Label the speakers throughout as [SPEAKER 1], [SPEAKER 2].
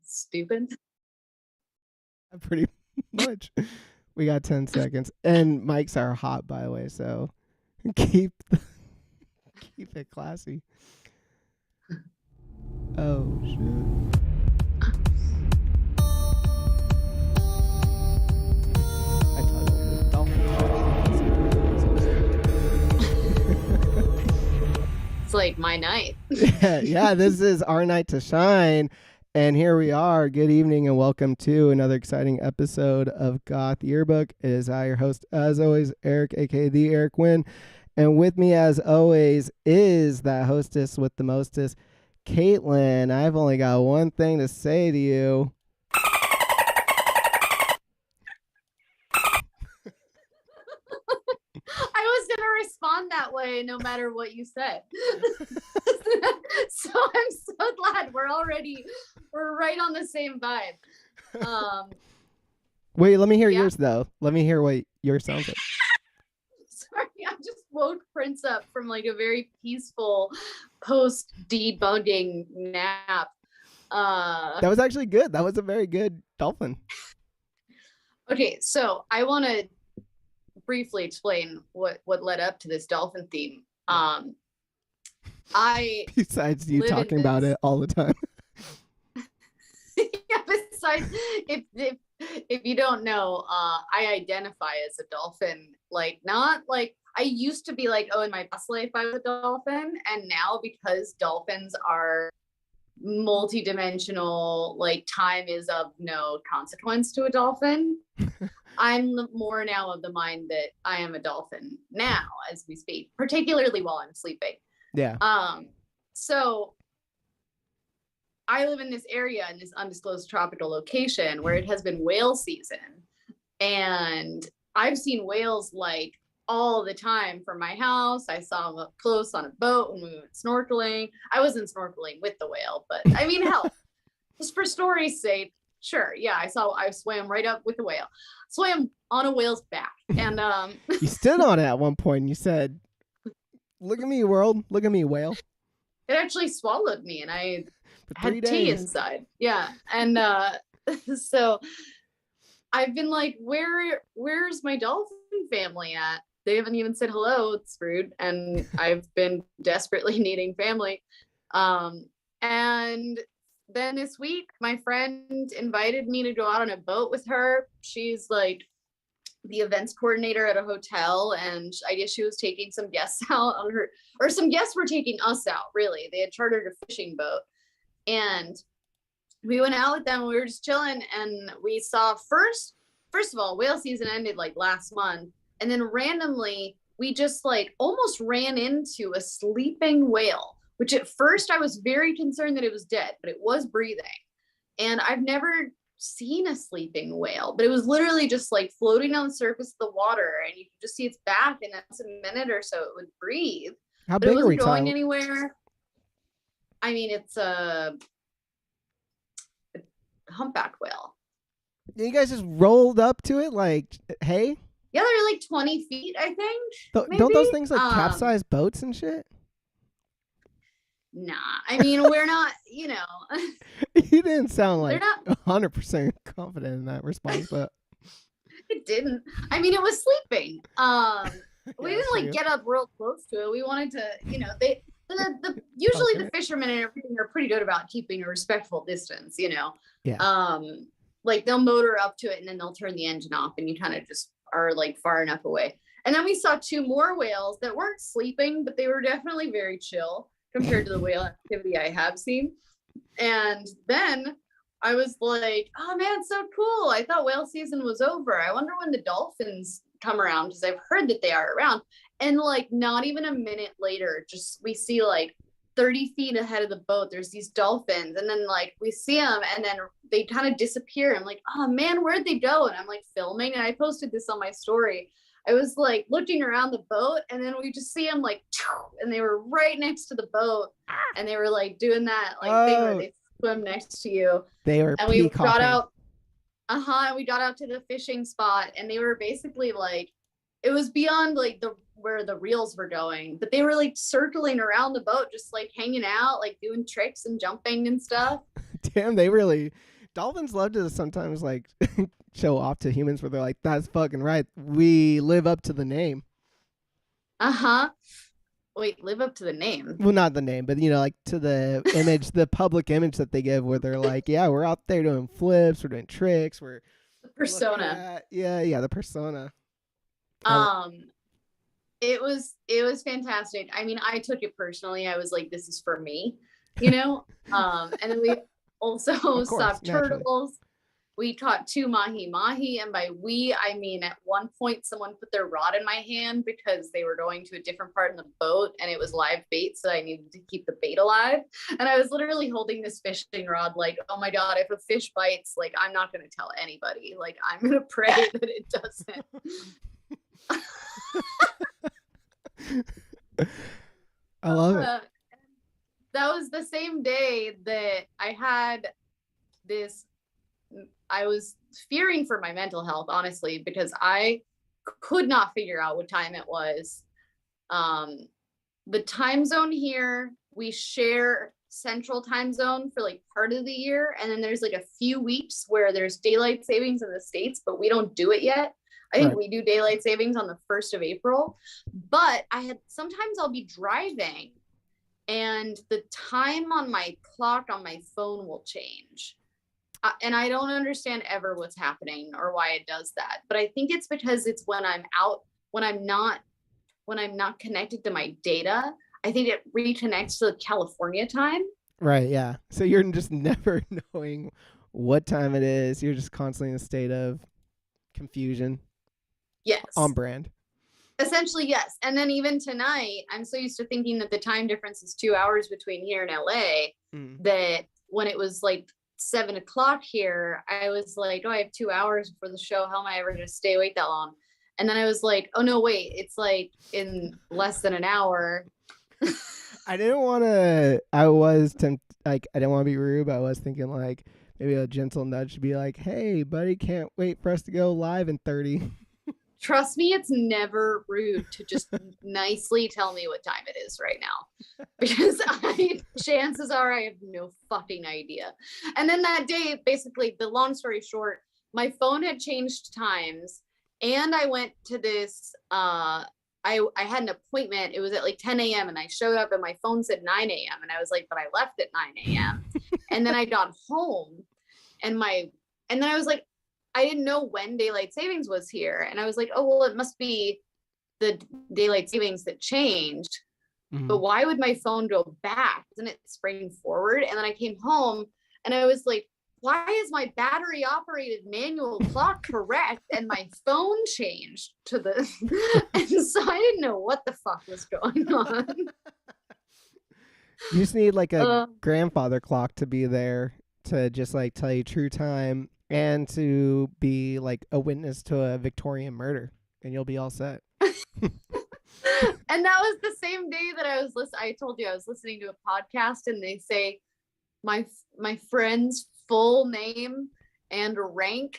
[SPEAKER 1] Stupid.
[SPEAKER 2] Pretty much. We got 10 seconds. And mics are hot, by the way, so keep keep it classy. Oh, shit. I titled it Dolphin.
[SPEAKER 1] It's like my night.
[SPEAKER 2] yeah, this is our night to shine. And here we are. Good evening and welcome to another exciting episode of Goth Yearbook. It is I, your host, as always, Eric, aka the Eric Wynn. And with me, as always, is that hostess with the mostest, Caitlin. I've only got one thing to say to you.
[SPEAKER 1] I was gonna respond that way no matter what you said. So I'm so glad we're right on the same vibe.
[SPEAKER 2] Wait, let me hear yours though. Let me hear what yours sounds like.
[SPEAKER 1] Sorry, I just woke Prince up from like a very peaceful post debugging nap.
[SPEAKER 2] That was actually good. That was a very good dolphin.
[SPEAKER 1] Okay, so I want to briefly explain what led up to this dolphin theme.
[SPEAKER 2] Besides you talking about it all the time.
[SPEAKER 1] Yeah, besides, if you don't know, I identify as a dolphin. Like, not like I used to be like, oh, in my past life I was a dolphin, and now because dolphins are multi-dimensional, like time is of no consequence to a dolphin. I'm more now of the mind that I am a dolphin now as we speak, particularly while I'm sleeping.
[SPEAKER 2] Yeah.
[SPEAKER 1] So I live in this area in this undisclosed tropical location where it has been whale season, and I've seen whales like all the time from my house. I saw them up close on a boat when we went snorkeling. I wasn't snorkeling with the whale, but I mean, hell, just for story's sake, sure. Yeah, I swam right up with the whale, swam on a whale's back, and
[SPEAKER 2] you stood on it at one point and you said, "Look at me, world. Look at me, whale."
[SPEAKER 1] It actually swallowed me, and I had tea inside. Yeah, and so I've been like, where's my dolphin family at? They haven't even said hello. It's rude. And I've been desperately needing family. And then this week, my friend invited me to go out on a boat with her. She's like the events coordinator at a hotel, and I guess she was taking some guests out on her, or some guests were taking us out, really. They had chartered a fishing boat. And we went out with them, and we were just chilling, and we saw first of all, whale season ended like last month, and then randomly we just like almost ran into a sleeping whale, which at first I was very concerned that it was dead, but it was breathing. And I've never seen a sleeping whale, but it was literally just like floating on the surface of the water, and you could just see its back, and that's a minute or so it would breathe.
[SPEAKER 2] How
[SPEAKER 1] but
[SPEAKER 2] big
[SPEAKER 1] it wasn't
[SPEAKER 2] are we
[SPEAKER 1] going
[SPEAKER 2] talking?
[SPEAKER 1] Anywhere. I mean, it's a humpback whale.
[SPEAKER 2] You guys just rolled up to it like, hey?
[SPEAKER 1] Yeah, they're like 20 feet, I think.
[SPEAKER 2] Don't those things like capsize boats and shit?
[SPEAKER 1] Nah, I mean, we're not, you know.
[SPEAKER 2] You didn't sound like 100% confident in that response, but
[SPEAKER 1] it didn't. I mean, it was sleeping. We didn't like get up real close to it. We wanted to, you know, usually the fishermen and everything are pretty good about keeping a respectful distance, you know.
[SPEAKER 2] Yeah.
[SPEAKER 1] Like they'll motor up to it and then they'll turn the engine off, and you kind of just are like far enough away. And then we saw two more whales that weren't sleeping, but they were definitely very chill compared to the whale activity I have seen. And then I was like, oh man, so cool. I thought whale season was over. I wonder when the dolphins come around, because I've heard that they are around. And like not even a minute later, just we see like 30 feet ahead of the boat, there's these dolphins, and then like we see them and then they kind of disappear. I'm like, oh man, where'd they go? And I'm like filming, and I posted this on my story. I was like looking around the boat, and then we just see them like, and they were right next to the boat, and they were like doing that like thing where they swim next to you.
[SPEAKER 2] They were,
[SPEAKER 1] and we got out. And we got out to the fishing spot, and they were basically like, it was beyond like where the reels were going, but they were like circling around the boat, just like hanging out, like doing tricks and jumping and stuff.
[SPEAKER 2] Damn, Dolphins love to sometimes like show off to humans where they're like, that's fucking right. We live up to the name.
[SPEAKER 1] Uh-huh. Wait, live up to the name.
[SPEAKER 2] Well, not the name, but like to the image, the public image that they give where they're like, yeah, we're out there doing flips, we're doing tricks, we're
[SPEAKER 1] the persona.
[SPEAKER 2] Yeah, the persona.
[SPEAKER 1] It was fantastic. I mean, I took it personally. I was like, this is for me, and then we also saw turtles. We caught 2 mahi-mahi, and by we, I mean at one point someone put their rod in my hand because they were going to a different part in the boat and it was live bait, so I needed to keep the bait alive. And I was literally holding this fishing rod like, oh my God, if a fish bites, like I'm not going to tell anybody. Like I'm going to pray that it doesn't.
[SPEAKER 2] I love it.
[SPEAKER 1] That was the same day that I had this. I was fearing for my mental health, honestly, because I could not figure out what time it was. The time zone here, we share central time zone for like part of the year. And then there's like a few weeks where there's daylight savings in the States, but we don't do it yet. I think we do daylight savings on the 1st of April, but sometimes I'll be driving and the time on my clock on my phone will change. And I don't understand ever what's happening or why it does that. But I think it's because it's when I'm out, when I'm not connected to my data, I think it reconnects to California time.
[SPEAKER 2] Right. Yeah. So you're just never knowing what time it is. You're just constantly in a state of confusion.
[SPEAKER 1] Yes.
[SPEAKER 2] On brand.
[SPEAKER 1] Essentially, yes. And then even tonight, I'm so used to thinking that the time difference is 2 hours between here and LA that when it was like 7 o'clock here, I was like, oh, I have 2 hours before the show. How am I ever going to stay awake that long? And then I was like, oh, no, wait, it's like in less than an hour.
[SPEAKER 2] I didn't want to, I didn't want to be rude, but I was thinking like maybe a gentle nudge to be like, hey, buddy, can't wait for us to go live in 30.
[SPEAKER 1] Trust me, it's never rude to just nicely tell me what time it is right now, because chances are I have no fucking idea. And then that day, basically, the long story short, my phone had changed times, and I went to this. I had an appointment. It was at like 10 a.m. and I showed up, and my phone said 9 a.m. and I was like, but I left at 9 a.m. And then I got home, and then I was like, I didn't know when daylight savings was here. And I was like, oh, well, it must be the daylight savings that changed. But why would my phone go back? Doesn't it spring forward? And then I came home and I was like, why is my battery operated manual clock correct? And my phone changed to the, and so I didn't know what the fuck was going on.
[SPEAKER 2] You just need like a grandfather clock to be there to just like tell you true time. And to be like a witness to a Victorian murder, and you'll be all set.
[SPEAKER 1] And that was the same day that I told you I was listening to a podcast, and they say my friend's full name and rank.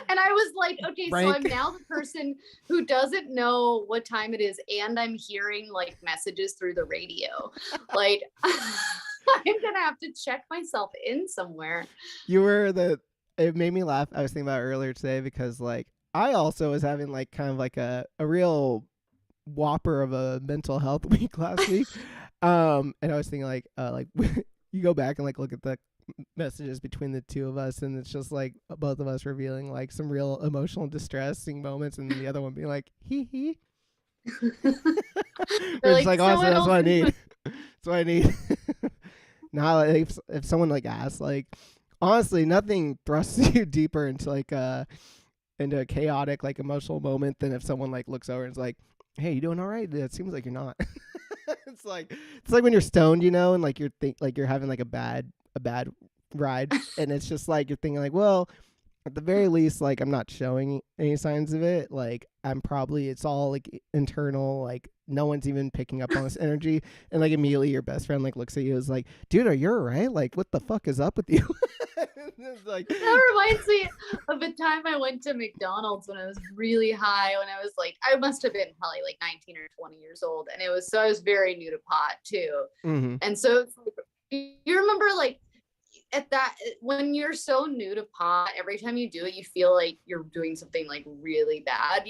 [SPEAKER 1] And I was like, okay, rank. So I'm now the person who doesn't know what time it is, and I'm hearing like messages through the radio. Like I'm gonna have to check myself in somewhere.
[SPEAKER 2] It made me laugh. I was thinking about it earlier today because like I also was having like kind of like a real whopper of a mental health week last week. And I was thinking like you go back and like look at the messages between the two of us, and it's just like both of us revealing like some real emotional distressing moments, and the other one being like hee hee. It's like honestly, that's what I need. That's what I need. Now, if someone like asks, like honestly, nothing thrusts you deeper into like into a chaotic like emotional moment than if someone like looks over and is like, "Hey, you doing all right?" It seems like you're not. It's like when you're stoned, and like you're having like a bad ride, and it's just like you're thinking like, well, at the very least, like I'm not showing any signs of it. Like it's all like internal, like no one's even picking up on this energy. And like immediately your best friend like looks at you and is like, dude, are you all right? Like what the fuck is up with you? It's like,
[SPEAKER 1] that reminds me of a time I went to McDonald's when I was really high, when I was like, I must have been probably like 19 or 20 years old. And I was very new to pot too. And so it's like you remember like at that when you're so new to pot, every time you do it, you feel like you're doing something like really bad,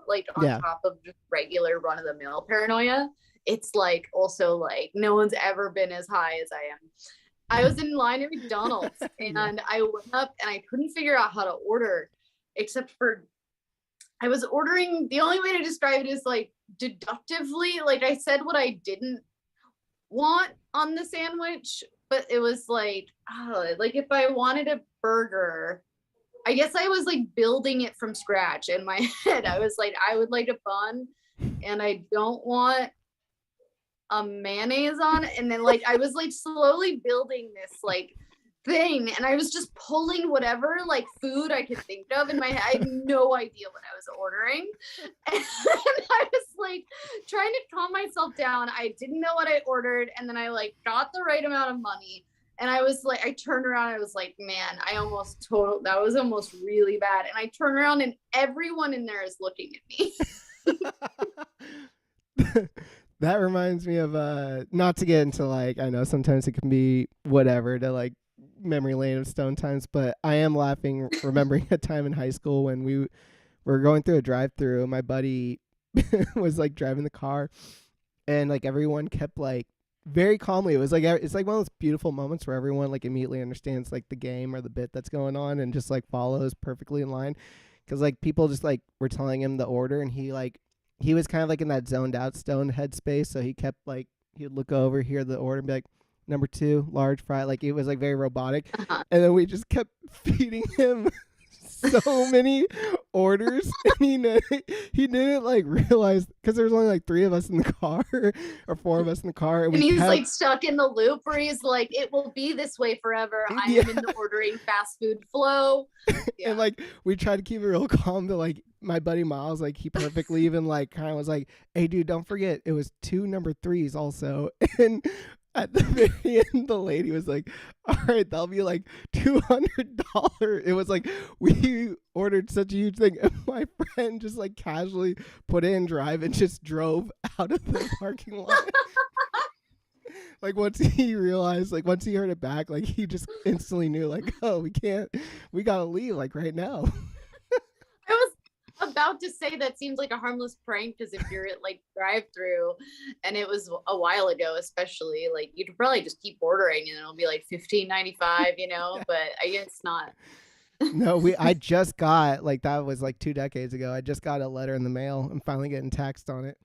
[SPEAKER 1] like on
[SPEAKER 2] Yeah.
[SPEAKER 1] top of just regular run of the mill paranoia. It's like also like no one's ever been as high as I am. I was in line at McDonald's and I went up and I couldn't figure out how to order except for I was ordering. The only way to describe it is like deductively, like I said what I didn't want on the sandwich, but it was like, like if I wanted a burger, I guess I was like building it from scratch in my head. I was like, I would like a bun and I don't want a mayonnaise on it. And then like I was like slowly building this like thing and I was just pulling whatever like food I could think of in my head. I had no idea what I was ordering. And I was like trying to calm myself down. I didn't know what I ordered. And then I like got the right amount of money. And I was like, I turned around. I was like, man, that was almost really bad. And I turned around and everyone in there is looking at
[SPEAKER 2] me. That reminds me of, not to get into like, I know sometimes it can be whatever to like memory lane of stone times, but I am laughing remembering a time in high school when we were going through a drive-through. My buddy was like driving the car and like everyone kept like very calmly. It was like, it's like one of those beautiful moments where everyone like immediately understands like the game or the bit that's going on and just like follows perfectly in line. Cause like people just like were telling him the order and he was kind of like in that zoned out stone headspace. So he kept like, he would look over, hear the order and be like, number 2, large fry. Like it was like very robotic. And then we just kept feeding him so many orders. And he didn't like realize, because there was only like 3 of us in the car or 4 of us in the car.
[SPEAKER 1] And he's like stuck in the loop where he's like, it will be this way forever. I am in the ordering fast food flow. Yeah.
[SPEAKER 2] And like we tried to keep it real calm, but like my buddy Miles, like he perfectly even like kind of was like, hey dude, don't forget it was 2 number 3s also. And at the very end, the lady was like, all right, that'll be like $200. It was like, we ordered such a huge thing. And my friend just like casually put in drive and just drove out of the parking lot. Like once he realized, like once he heard it back, like he just instantly knew like, oh, we gotta leave like right now.
[SPEAKER 1] I was about to say that seems like a harmless prank because if you're at like drive-through and it was a while ago, especially like you'd probably just keep ordering and it'll be like $15.95, but I guess not.
[SPEAKER 2] No, I just got like that was like 2 decades ago. I just got a letter in the mail. I'm finally getting taxed on it.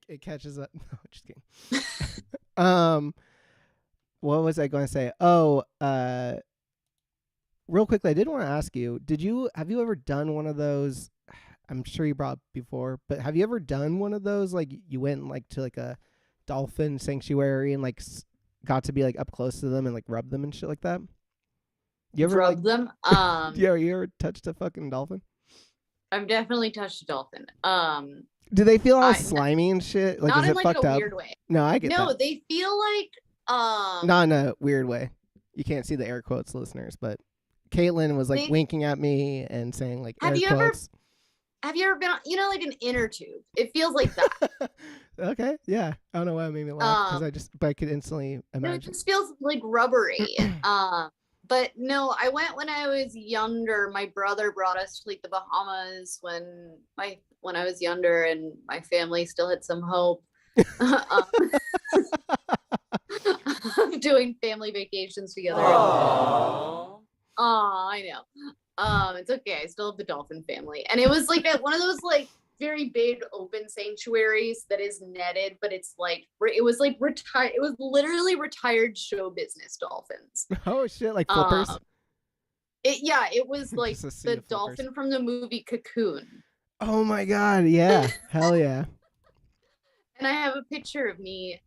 [SPEAKER 2] It catches up. No, just kidding. What was I going to say? Oh, real quickly, I did want to ask you, have you ever done one of those? I'm sure you brought up before, but have you ever done one of those? Like you went like to like a dolphin sanctuary and like got to be like up close to them and like rub them and shit like that? You ever
[SPEAKER 1] rub them?
[SPEAKER 2] Yeah, you ever touched a fucking dolphin?
[SPEAKER 1] I've definitely touched a dolphin.
[SPEAKER 2] Do they feel all slimy and shit? Like,
[SPEAKER 1] not
[SPEAKER 2] is
[SPEAKER 1] in
[SPEAKER 2] it
[SPEAKER 1] like
[SPEAKER 2] fucked
[SPEAKER 1] a
[SPEAKER 2] up?
[SPEAKER 1] weird way.
[SPEAKER 2] No, I get that.
[SPEAKER 1] No, they feel like
[SPEAKER 2] not in a weird way. You can't see the air quotes, listeners, but Caitlin was like winking at me and saying like air quotes.
[SPEAKER 1] Have you ever been on, like an inner tube? It feels like that.
[SPEAKER 2] Okay, yeah. I don't know why it made me laugh because I could instantly imagine.
[SPEAKER 1] It just feels like rubbery. But no, I went when I was younger. My brother brought us to like the Bahamas when I was younger, and my family still had some hope of doing family vacations together. Aww, I know. It's okay. I still have the dolphin family, and it was like one of those like very big open sanctuaries that is netted, but it's like it was like retired. It was literally retired show business dolphins.
[SPEAKER 2] Oh shit! Like flippers.
[SPEAKER 1] It was like the dolphin from the movie Cocoon.
[SPEAKER 2] Oh my god! Yeah, hell yeah.
[SPEAKER 1] And I have a picture of me.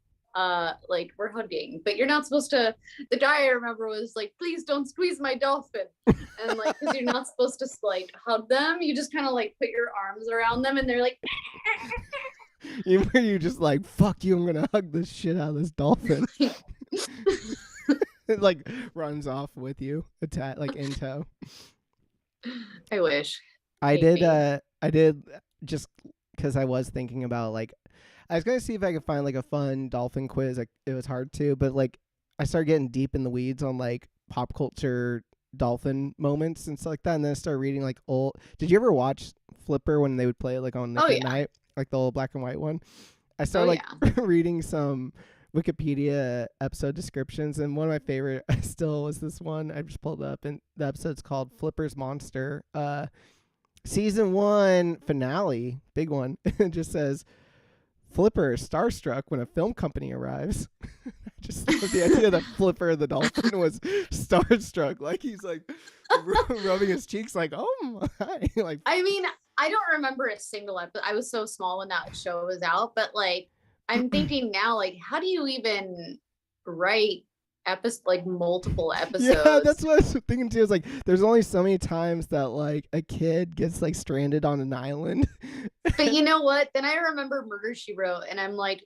[SPEAKER 1] Like we're hugging, but you're not supposed to. The guy I remember was like, please don't squeeze my dolphin, and like because you're not supposed to like hug them, you just kind of like put your arms around them and they're like
[SPEAKER 2] you just like, fuck you, I'm gonna hug the shit out of this dolphin. It like runs off with you like in tow.
[SPEAKER 1] I wish
[SPEAKER 2] I did just because I was thinking about like I was going to see if I could find like a fun dolphin quiz. Like it was hard to, but like I started getting deep in the weeds on like pop culture dolphin moments and stuff like that. And then I started reading like old. Did you ever watch Flipper when they would play it like on Nick
[SPEAKER 1] Oh
[SPEAKER 2] at
[SPEAKER 1] yeah.
[SPEAKER 2] Night, like the old black and white one? I
[SPEAKER 1] Oh
[SPEAKER 2] started like
[SPEAKER 1] yeah.
[SPEAKER 2] reading some Wikipedia episode descriptions, and one of my favorite still was this one. I just pulled it up, and the episode's called Flipper's Monster. Season 1 finale, big one. It just says Flipper starstruck when a film company arrives. Just love the idea that Flipper the dolphin was starstruck, like he's like rubbing his cheeks, like oh my, like
[SPEAKER 1] I mean, I don't remember a single episode. I was so small when that show was out, but like I'm thinking now, like, how do you even write like multiple episodes?
[SPEAKER 2] yeah, that's what I was thinking too. Is like there's only so many times that like a kid gets like stranded on an island.
[SPEAKER 1] But you know what? Then I remember Murder She Wrote, and I'm like,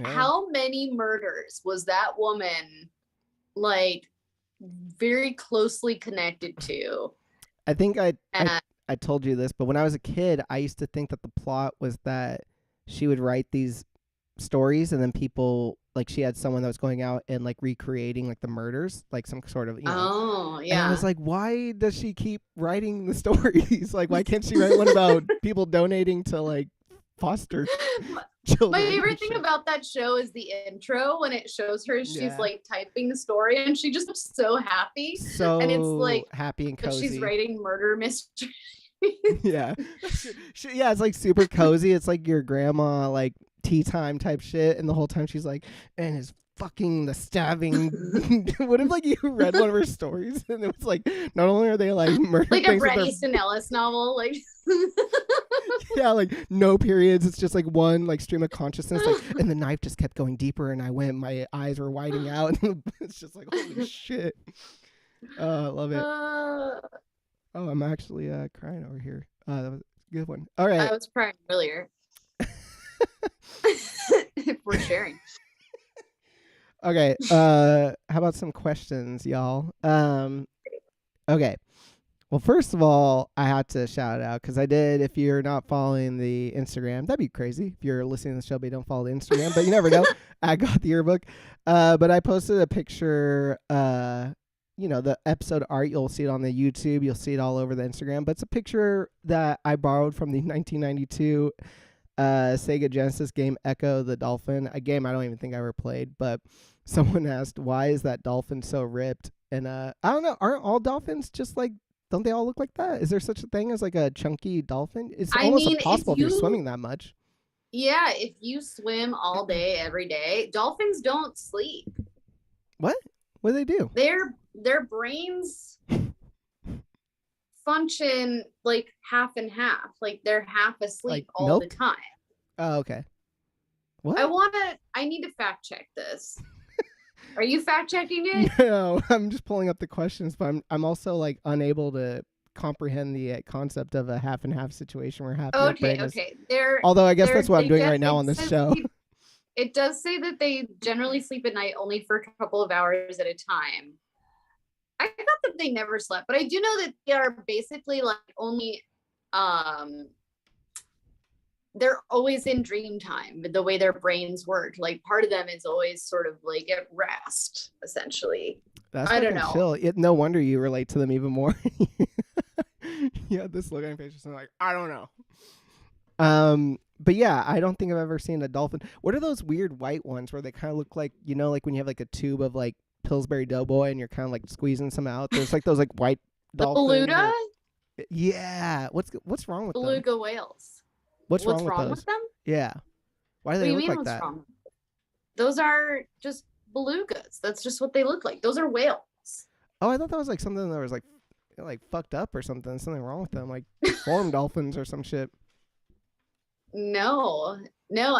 [SPEAKER 1] how many murders was that woman like very closely connected to?
[SPEAKER 2] I think I told you this, but when I was a kid, I used to think that the plot was that she would write these stories, and then people like she had someone that was going out and like recreating like the murders, like some sort of
[SPEAKER 1] Oh
[SPEAKER 2] And I
[SPEAKER 1] yeah.
[SPEAKER 2] was like, why does she keep writing the stories? Like, why can't she write one about people donating to like foster children?
[SPEAKER 1] My favorite
[SPEAKER 2] and
[SPEAKER 1] thing
[SPEAKER 2] shit?
[SPEAKER 1] about that show is the intro when it shows her. She's
[SPEAKER 2] Yeah.
[SPEAKER 1] like typing the story, and she just looks so happy.
[SPEAKER 2] So
[SPEAKER 1] And it's like
[SPEAKER 2] happy and
[SPEAKER 1] that
[SPEAKER 2] cozy.
[SPEAKER 1] she's writing murder mystery.
[SPEAKER 2] Yeah. Yeah, it's like super cozy. It's like your grandma like tea time type shit, and the whole time she's like, and his fucking the stabbing. What if like you read one of her stories and it was like not only are they like murdering
[SPEAKER 1] Like a
[SPEAKER 2] things,
[SPEAKER 1] Bret Easton Ellis novel, like
[SPEAKER 2] yeah, like no periods. It's just like one like stream of consciousness, like, and the knife just kept going deeper, and I went, my eyes were widening out, and it's just like holy shit. I love it. Oh, I'm actually crying over here. That was a good one. All right.
[SPEAKER 1] I was crying earlier. If we're sharing.
[SPEAKER 2] Okay. How about some questions, y'all? Okay. Well, first of all, I had to shout it out because I did. If you're not following the Instagram, that'd be crazy. If you're listening to the show but you don't follow the Instagram, but you never know. I got the yearbook. But I posted a picture. The episode art. You'll see it on the YouTube. You'll see it all over the Instagram. But it's a picture that I borrowed from the 1992 Sega Genesis game Echo the Dolphin, a game I don't even think I ever played, but someone asked, why is that dolphin so ripped? And I don't know, aren't all dolphins just like, don't they all look like that? Is there such a thing as like a chunky dolphin? It's almost impossible if you're swimming that much.
[SPEAKER 1] Yeah, if you swim all day, every day, dolphins don't sleep.
[SPEAKER 2] What do they do?
[SPEAKER 1] Their brains function like half and half, like they're half asleep
[SPEAKER 2] Like
[SPEAKER 1] all
[SPEAKER 2] milk?
[SPEAKER 1] the time.
[SPEAKER 2] Oh, okay. What?
[SPEAKER 1] I need to fact check this. Are you fact checking it?
[SPEAKER 2] No, I'm just pulling up the questions, but I'm also like unable to comprehend the concept of a half and half situation where half your brain is. Although I guess that's what I'm doing right now on this show.
[SPEAKER 1] It does say that they generally sleep at night only for a couple of hours at a time. I thought that they never slept, but I do know that they are basically like only they're always in dream time, the way their brains work. Like part of them is always sort of like at rest, essentially. I don't know.
[SPEAKER 2] Chill. No wonder you relate to them even more. Yeah, this look on your face is like, I don't know. But yeah, I don't think I've ever seen a dolphin. What are those weird white ones where they kind of look like, like when you have like a tube of like Pillsbury Doughboy and you're kind of like squeezing some out? There's like those like white dolphins.
[SPEAKER 1] Beluga?
[SPEAKER 2] Yeah. What's wrong with
[SPEAKER 1] Beluga
[SPEAKER 2] them?
[SPEAKER 1] whales.
[SPEAKER 2] What's wrong with them? Yeah. Why do they look like that?
[SPEAKER 1] Wrong? Those are just belugas. That's just what they look like. Those are whales.
[SPEAKER 2] Oh, I thought that was like something that was like fucked up or something. Something wrong with them, like farm dolphins or some shit.
[SPEAKER 1] No,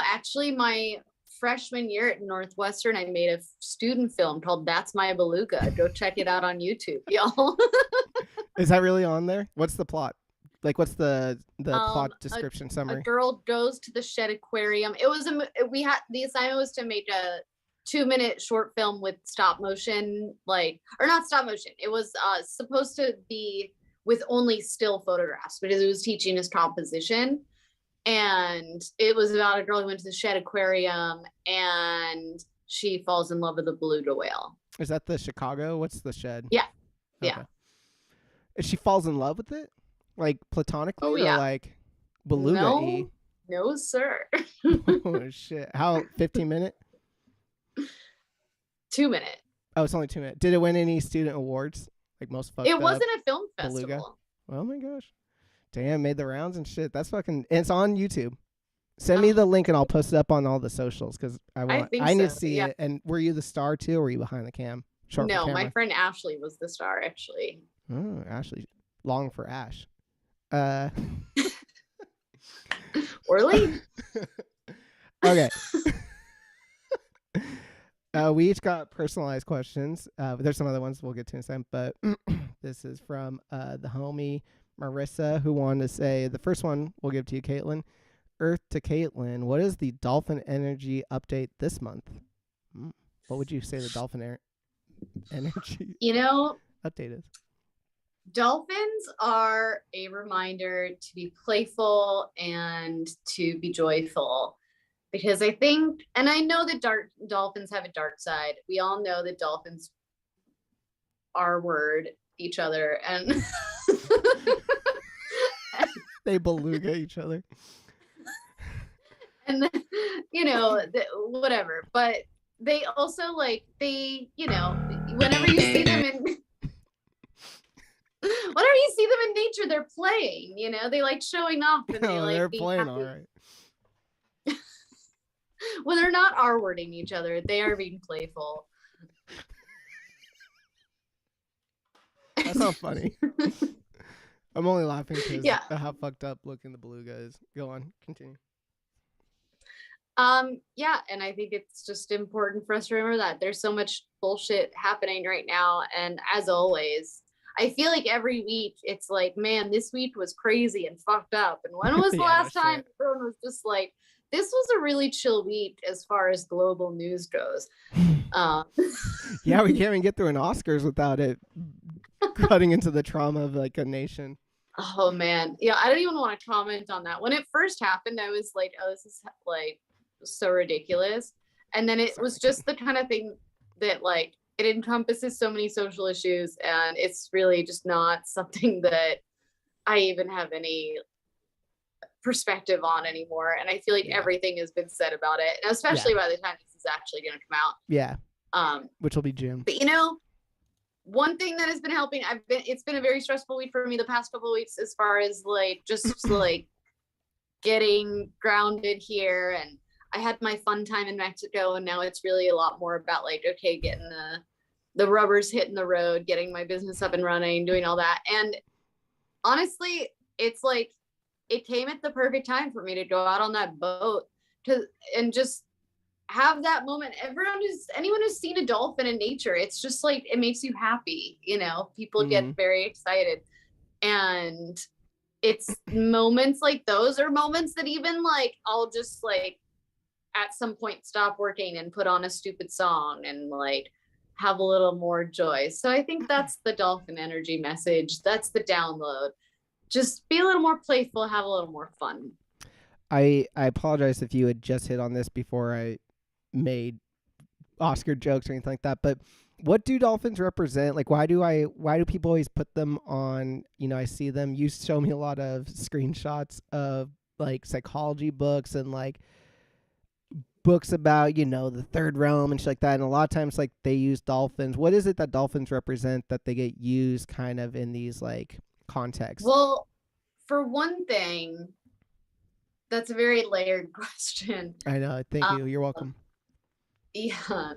[SPEAKER 1] actually my freshman year at Northwestern, I made a student film called That's My Beluga. Go check it out on YouTube, y'all.
[SPEAKER 2] Is that really on there? What's the plot? Like, what's the plot description summary?
[SPEAKER 1] A girl goes to the Shed Aquarium. It was the assignment was to make a 2-minute short film with stop motion, or not stop motion. It was supposed to be with only still photographs because it was teaching us composition. And it was about a girl who went to the Shed Aquarium and she falls in love with a beluga whale.
[SPEAKER 2] Is that the Chicago? What's the shed?
[SPEAKER 1] Yeah.
[SPEAKER 2] Okay.
[SPEAKER 1] Yeah.
[SPEAKER 2] If she falls in love with it, like platonically,
[SPEAKER 1] Oh,
[SPEAKER 2] or
[SPEAKER 1] yeah.
[SPEAKER 2] like beluga-y?
[SPEAKER 1] No, sir.
[SPEAKER 2] Oh shit! How 15-minute?
[SPEAKER 1] 2-minute.
[SPEAKER 2] Oh, it's only 2 minutes. Did it win any student awards? Like most fucked
[SPEAKER 1] It
[SPEAKER 2] up
[SPEAKER 1] wasn't a film
[SPEAKER 2] beluga?
[SPEAKER 1] festival.
[SPEAKER 2] Oh my gosh! Damn, made the rounds and shit. That's fucking. And it's on YouTube. Send me the link and I'll post it up on all the socials because I need to see it. And were you the star too, or were you behind the cam?
[SPEAKER 1] No, my friend Ashley was the star actually.
[SPEAKER 2] Oh, Ashley, long for Ash.
[SPEAKER 1] Orly.
[SPEAKER 2] Okay. We each got personalized questions. There's some other ones we'll get to in a second, but this is from the homie Marissa, who wanted to say the first one we'll give to you, Caitlin. Earth to Caitlin, what is the Dolphin energy update this month? What would you say the Dolphin energy update is?
[SPEAKER 1] Dolphins are a reminder to be playful and to be joyful. Because I think, and I know that dolphins have a dark side. We all know that dolphins R-word each other and
[SPEAKER 2] they beluga each other.
[SPEAKER 1] And whatever. But they also whenever you see them in nature, they're playing. They like showing off. And
[SPEAKER 2] they're playing all right.
[SPEAKER 1] Well, they're not R-wording each other. They are being playful.
[SPEAKER 2] That's not funny. I'm only laughing because of how fucked up looking the beluga is. Go on, continue.
[SPEAKER 1] And I think it's just important for us to remember that there's so much bullshit happening right now. And as always, I feel like every week it's like, man, this week was crazy and fucked up. And when was the last time everyone was just like, this was a really chill week as far as global news goes.
[SPEAKER 2] Yeah, we can't even get through an Oscars without it cutting into the trauma of like a nation.
[SPEAKER 1] Oh man. Yeah, I don't even want to comment on that. When it first happened, I was like, oh, this is like so ridiculous. And then it was just the kind of thing that like it encompasses so many social issues, and it's really just not something that I even have any perspective on anymore. And I feel like everything has been said about it, and especially by the time this is actually going to come out.
[SPEAKER 2] Yeah. Which will be June.
[SPEAKER 1] But one thing that has been helping, it's been a very stressful week for me the past couple of weeks as far as like just like getting grounded here, and I had my fun time in Mexico, and now it's really a lot more about like, okay, getting the rubbers hitting the road, getting my business up and running, doing all that. And honestly, it's like it came at the perfect time for me to go out on that boat and just have that moment. Anyone who's seen a dolphin in nature, it's just like it makes you happy. People get very excited, and it's moments like those are moments that even like I'll just like at some point stop working and put on a stupid song and like have a little more joy. So I think that's the dolphin energy message. That's the download. Just be a little more playful, have a little more fun.
[SPEAKER 2] I apologize if you had just hit on this before I made Oscar jokes or anything like that, but what do dolphins represent? Like, why do people always put them on, I see them, you show me a lot of screenshots of like psychology books and like books about, the third realm and shit like that. And a lot of times like they use dolphins. What is it that dolphins represent that they get used kind of in these like contexts?
[SPEAKER 1] Well, for one thing, that's a very layered question.
[SPEAKER 2] I know. Thank you. You're welcome.
[SPEAKER 1] Yeah.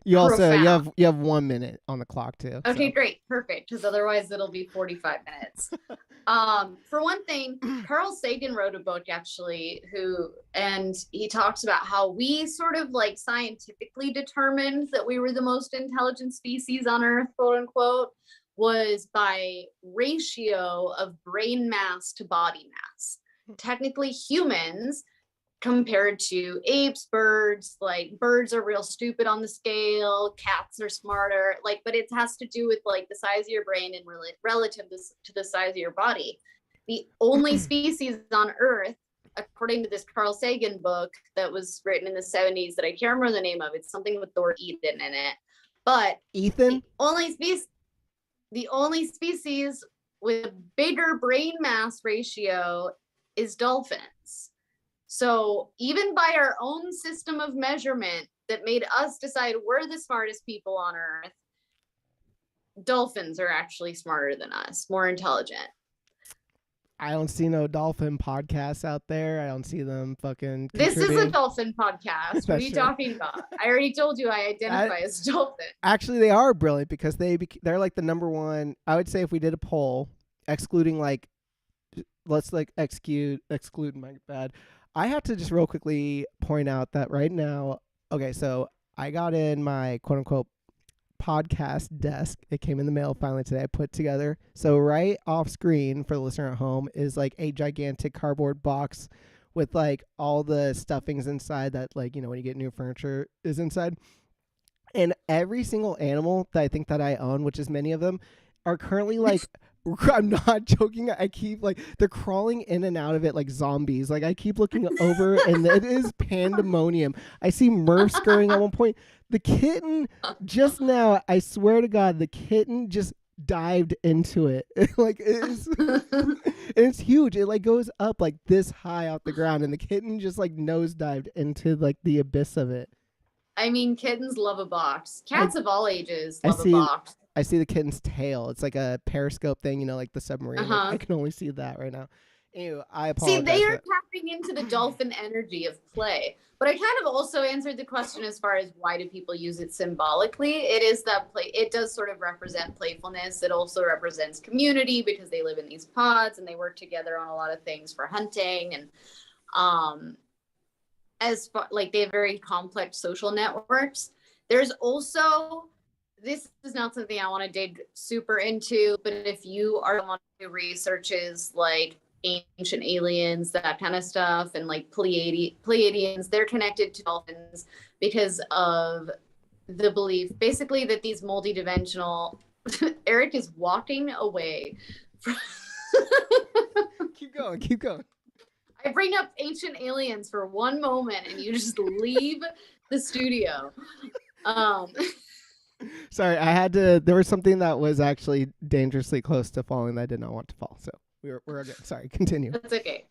[SPEAKER 2] You also you have 1 minute on the clock too.
[SPEAKER 1] Okay, great, perfect. Because otherwise it'll be 45 minutes. For one thing, Carl Sagan wrote a book actually, and he talks about how we sort of like scientifically determined that we were the most intelligent species on Earth, quote unquote, was by ratio of brain mass to body mass. Technically, humans, compared to apes, birds, like birds are real stupid on the scale, cats are smarter, like, but it has to do with like the size of your brain and relative to the size of your body. The only species on Earth according to this Carl Sagan book that was written in the 70s that I can't remember the name of. It's something with the word Ethan in it. But
[SPEAKER 2] Ethan?
[SPEAKER 1] The only species with a bigger brain mass ratio is dolphins. So even by our own system of measurement that made us decide we're the smartest people on Earth, dolphins are actually smarter than us, more intelligent.
[SPEAKER 2] I don't see no dolphin podcasts out there. I don't see them fucking
[SPEAKER 1] This is a dolphin podcast. What are you
[SPEAKER 2] true.
[SPEAKER 1] talking about? I already told you I identify as dolphin.
[SPEAKER 2] Actually, they are brilliant because they're like the number one. I would say if we did a poll, excluding like, let's like exclude my bad. I have to just real quickly point out that right now, okay, so I got in my quote unquote podcast desk. It came in the mail finally today. I put together. So right off screen for the listener at home is like a gigantic cardboard box with like all the stuffings inside that, like, you know, when you get new furniture is inside. And every single animal that I think that I own, which is many of them, are currently like I'm not joking. I keep like they're crawling in and out of it like zombies. Like I keep looking over and it is pandemonium. I see Murph scurrying at one point. The kitten just now, I swear to God, the kitten just dived into it. Like it's and it's huge. It like goes up like this high off the ground and the kitten just like nosedived into like the abyss of it.
[SPEAKER 1] I mean, kittens love a box. Cats of all ages love a box.
[SPEAKER 2] I see the kitten's tail. It's like a periscope thing, you know, like the submarine. Like, I can only see that right now. Anyway, I apologize.
[SPEAKER 1] See, they are tapping into the dolphin energy of play. But I kind of also answered the question as far as why do people use it symbolically. It is that play. It does sort of represent playfulness. It also represents community because they live in these pods and they work together on a lot of things for hunting. And as far like they have very complex social networks. There's also, this is not something I want to dig super into, but if you are someone who researches like ancient aliens, that kind of stuff, and like Pleiadians, they're connected to dolphins because of the belief basically that these multidimensional Eric is walking away from
[SPEAKER 2] keep going.
[SPEAKER 1] I bring up ancient aliens for one moment and you just leave the studio.
[SPEAKER 2] Sorry, I had to. There was something that was actually dangerously close to falling that I did not want to fall. So we're okay. Sorry, continue.
[SPEAKER 1] That's okay.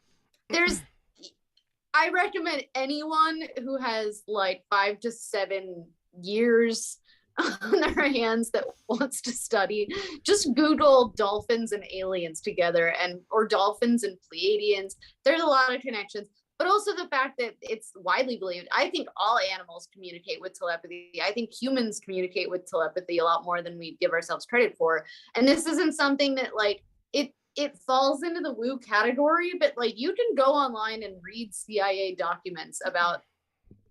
[SPEAKER 1] I recommend anyone who has like 5 to 7 years on their hands that wants to study, just Google dolphins and aliens together, or dolphins and Pleiadians. There's a lot of connections. But also the fact that it's widely believed. I think all animals communicate with telepathy. I think humans communicate with telepathy a lot more than we give ourselves credit for. And this isn't something that like it falls into the woo category, but like you can go online and read CIA documents about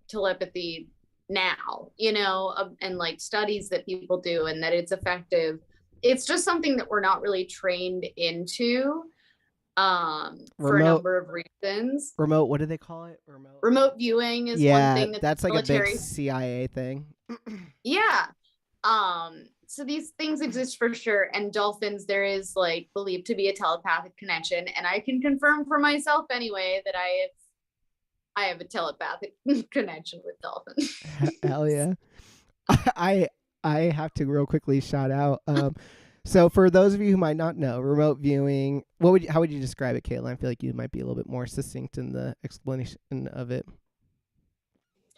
[SPEAKER 1] telepathy now, you know, and like studies that people do and that it's effective. It's just something that we're not really trained into. For a number of reasons.
[SPEAKER 2] Remote, what do they call it?
[SPEAKER 1] Remote viewing is one thing
[SPEAKER 2] that's like
[SPEAKER 1] military.
[SPEAKER 2] A big CIA thing.
[SPEAKER 1] Yeah. So these things exist for sure. And dolphins, there is like believed to be a telepathic connection. And I can confirm for myself anyway that I have a telepathic connection with dolphins.
[SPEAKER 2] Hell yeah. I have to real quickly shout out. So for those of you who might not know, remote viewing, how would you describe it, Caitlin? I feel like you might be a little bit more succinct in the explanation of it.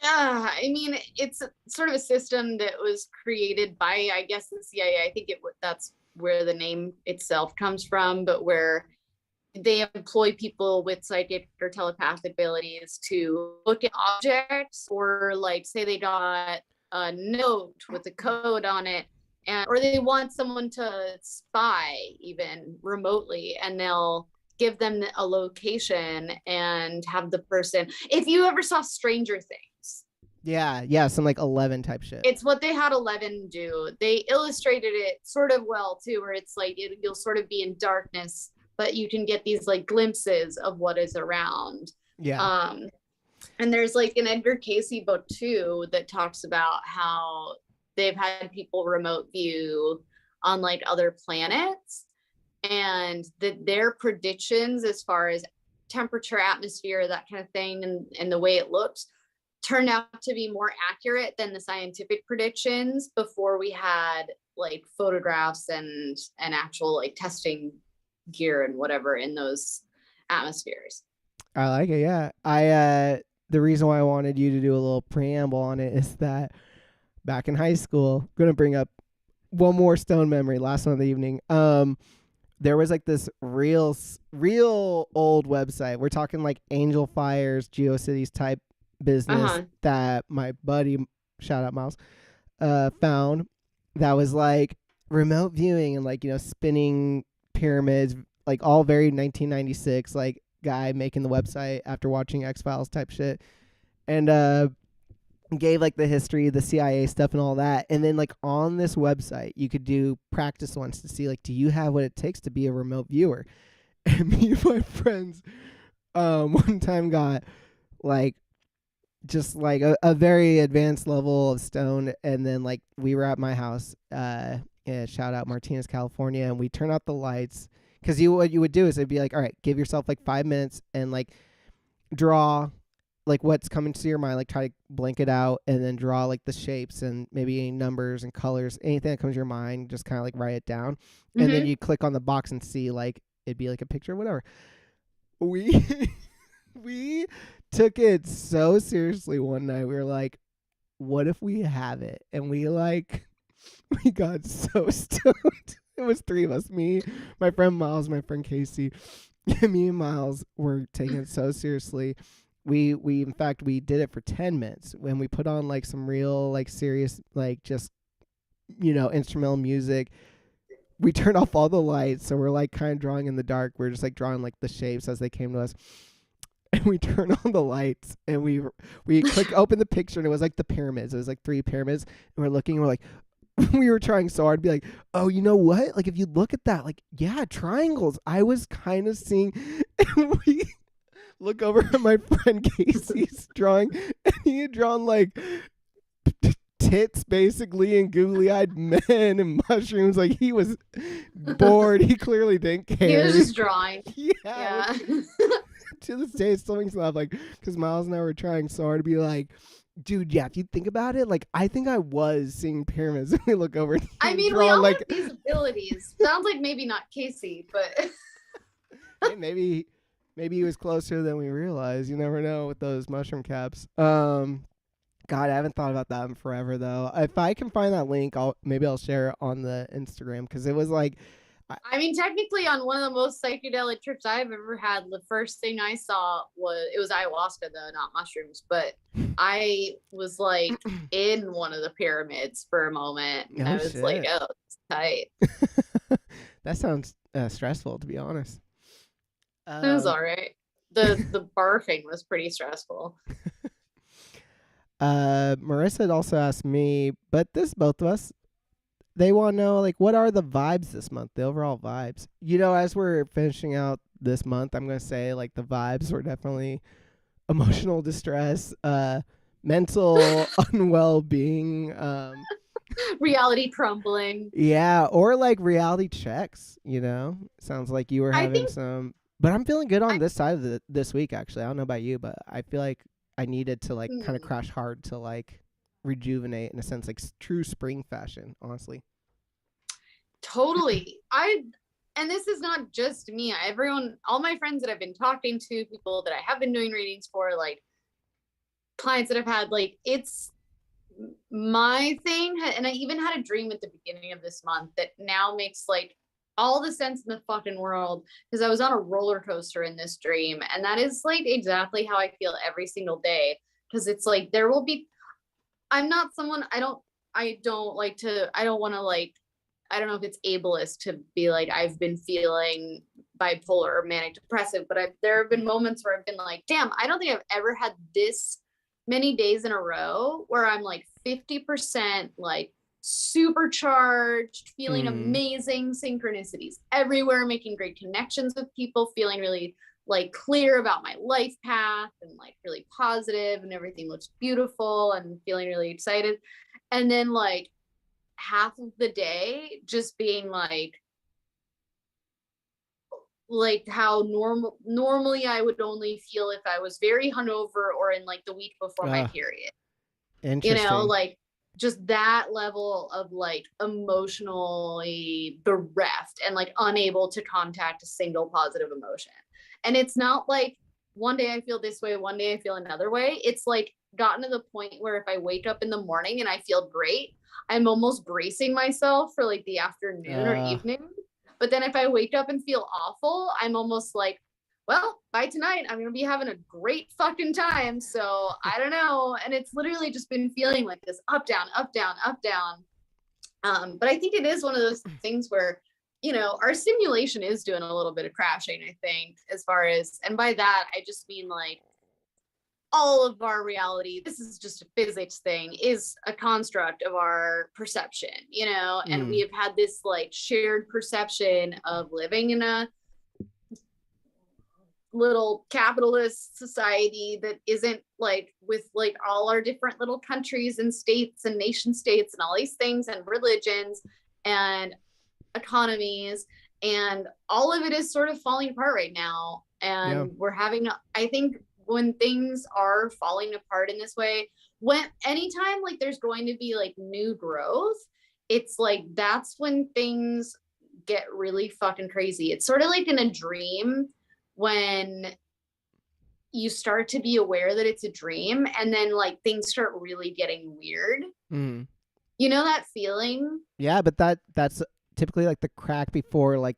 [SPEAKER 1] I mean, it's sort of a system that was created by, I guess, the CIA. I think that's where the name itself comes from, but where they employ people with psychic or telepathic abilities to look at objects, or like say they got a note with a code on it, or they want someone to spy even remotely, and they'll give them a location and have the person. If you ever saw Stranger Things.
[SPEAKER 2] Yeah, some like 11 type shit.
[SPEAKER 1] It's what they had 11 do. They illustrated it sort of well too, where it's like you'll sort of be in darkness, but you can get these like glimpses of what is around.
[SPEAKER 2] Yeah.
[SPEAKER 1] And there's like an Edgar Cayce book too that talks about how they've had people remote view on like other planets, and that their predictions as far as temperature, atmosphere, that kind of thing, and the way it looks turned out to be more accurate than the scientific predictions before we had like photographs and actual like testing gear and whatever in those atmospheres.
[SPEAKER 2] I like it. Yeah. The reason why I wanted you to do a little preamble on it is that back in high school, I'm going to bring up one more stone memory, last one of the evening. There was like this real old website. We're talking like Angel Fires, GeoCities type business that my buddy, shout out Miles, found, that was like remote viewing and like, spinning pyramids, like all very 1996, like guy making the website after watching X-Files type shit. And gave like the history, the CIA stuff and all that. And then like on this website, you could do practice ones to see like, do you have what it takes to be a remote viewer? And me and my friends one time got like just like a very advanced level of stone. And then like we were at my house, shout out Martinez, California, and we turn out the lights. Because what you would do is it'd be like, all right, give yourself like 5 minutes and like draw like what's coming to your mind, like try to blank it out and then draw like the shapes and maybe any numbers and colors, anything that comes to your mind, just kind of like write it down. Mm-hmm. And then you click on the box and see like it'd be like a picture or whatever. We took it so seriously one night. We were like, what if we have it? And we got so stoned. It was 3 of us, me, my friend Miles, my friend Casey. Me and Miles were taking it so seriously. We in fact we did it for 10 minutes when we put on like some real like serious like just instrumental music. We turned off all the lights, so we're like kind of drawing in the dark. We're just like drawing like the shapes as they came to us. And we turn on the lights and we open the picture and it was like the pyramids. It was like 3 pyramids and we're looking and we're like we were trying so hard to be like, oh, you know what? Like if you look at that, like yeah, triangles. I was kind of seeing and we look over at my friend Casey's drawing, and he had drawn like tits basically and googly-eyed men and mushrooms. Like he was bored. He clearly didn't care.
[SPEAKER 1] He was just drawing.
[SPEAKER 2] Yeah. To this day, it still makes me laugh. Like, because Miles and I were trying so hard to be like, dude, yeah, if you think about it, like I think I was seeing pyramids. And we look over. And
[SPEAKER 1] I mean, we all have these abilities. Sounds like maybe not Casey, but
[SPEAKER 2] hey, maybe he was closer than we realized. You never know with those mushroom caps. God, I haven't thought about that in forever though. If I can find that link, I'll share it on the Instagram, because it was like,
[SPEAKER 1] I mean, technically on one of the most psychedelic trips I've ever had, the first thing I saw was ayahuasca though, not mushrooms, but I was like in one of the pyramids for a moment. And I was like, oh, it's tight.
[SPEAKER 2] That sounds stressful, to be honest.
[SPEAKER 1] It was all right. The barfing was pretty stressful.
[SPEAKER 2] Marissa had also asked me, but both of us, they want to know, like, what are the vibes this month, the overall vibes? As we're finishing out this month, I'm going to say, like, the vibes were definitely emotional distress, mental unwell-being,
[SPEAKER 1] reality crumbling.
[SPEAKER 2] Yeah, or, like, reality checks, Sounds like you were having some... But I'm feeling good on this side of this week, actually. I don't know about you, but I feel like I needed to, like, kind of crash hard to, like, rejuvenate in a sense, like true spring fashion, honestly.
[SPEAKER 1] Totally. And this is not just me. All my friends that I've been talking to, people that I have been doing readings for, like clients that I've had, like it's my thing. And I even had a dream at the beginning of this month that now makes like all the sense in the fucking world, because I was on a roller coaster in this dream, and that is like exactly how I feel every single day. Because it's like there will be, I'm not someone, I don't want to like, I don't know if it's ableist to be like, I've been feeling bipolar or manic depressive, but there have been moments where I've been like, damn, I don't think I've ever had this many days in a row where I'm like 50% like supercharged, feeling amazing, synchronicities everywhere, making great connections with people, feeling really like clear about my life path and like really positive, and everything looks beautiful and feeling really excited. And then like half of the day just being like like how normally I would only feel if I was very hungover or in like the week before my period.
[SPEAKER 2] Interesting.
[SPEAKER 1] Like just that level of like emotionally bereft and like unable to contact a single positive emotion. And it's not like one day I feel this way, one day I feel another way. It's like gotten to the point where if I wake up in the morning and I feel great, I'm almost bracing myself for like the afternoon or evening. But then if I wake up and feel awful, I'm almost like, well, by tonight, I'm going to be having a great fucking time. So I don't know. And it's literally just been feeling like this up, down, up, down, up, down. But I think it is one of those things where, our simulation is doing a little bit of crashing, I think, as far as, and by that, I just mean like all of our reality, this is just a physics thing, is a construct of our perception, and we have had this like shared perception of living in a little capitalist society that isn't like with like all our different little countries and states and nation states and all these things and religions and economies, and all of it is sort of falling apart right now. And we're having, I think when things are falling apart in this way, when anytime like there's going to be like new growth, it's like that's when things get really fucking crazy. It's sort of like in a dream when you start to be aware that it's a dream and then like things start really getting weird. You know that feeling?
[SPEAKER 2] Yeah, but that's typically like the crack before, like,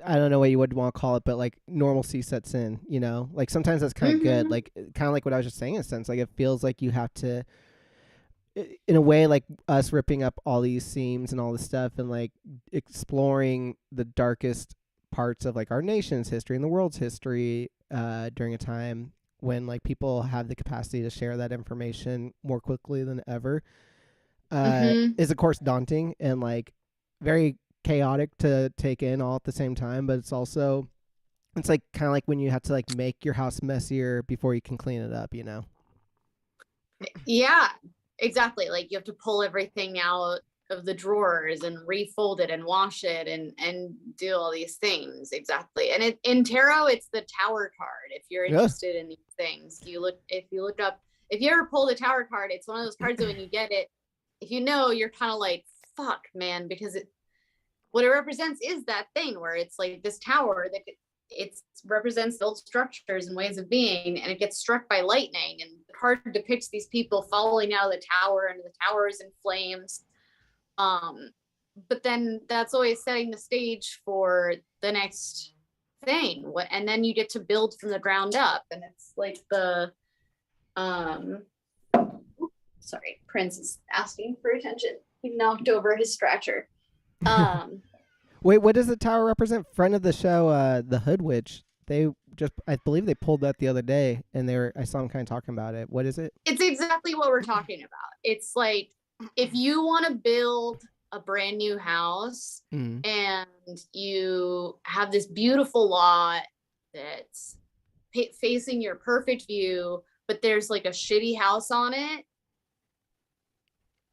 [SPEAKER 2] I don't know what you would want to call it, but like normalcy sets in, like sometimes that's kind of good. Like kind of like what I was just saying in a sense, like it feels like you have to, in a way, like us ripping up all these seams and all this stuff and like exploring the darkest parts of like our nation's history and the world's history during a time when like people have the capacity to share that information more quickly than ever is of course daunting and like very chaotic to take in all at the same time. But it's like kind of like when you have to like make your house messier before you can clean it up,
[SPEAKER 1] Yeah, exactly. Like you have to pull everything out of the drawers and refold it and wash it and do all these things. Exactly. And in tarot, it's the Tower card. If you're interested in these things, if you ever pull the Tower card, it's one of those cards that when you get it, if you're kind of like, fuck, man, because what it represents is that thing where it's like this tower that it represents old structures and ways of being, and it gets struck by lightning, and the card depicts these people falling out of the tower and the tower is in flames. But then that's always setting the stage for the next thing. And then you get to build from the ground up, and it's like sorry, Prince is asking for attention. He knocked over his scratcher.
[SPEAKER 2] Wait, what does the tower represent? Friend of the show, the Hood Witch. I believe they pulled that the other day, and I saw them kind of talking about it. What is it?
[SPEAKER 1] It's exactly what we're talking about. It's like if you want to build a brand new house and you have this beautiful lot that's facing your perfect view, but there's like a shitty house on it,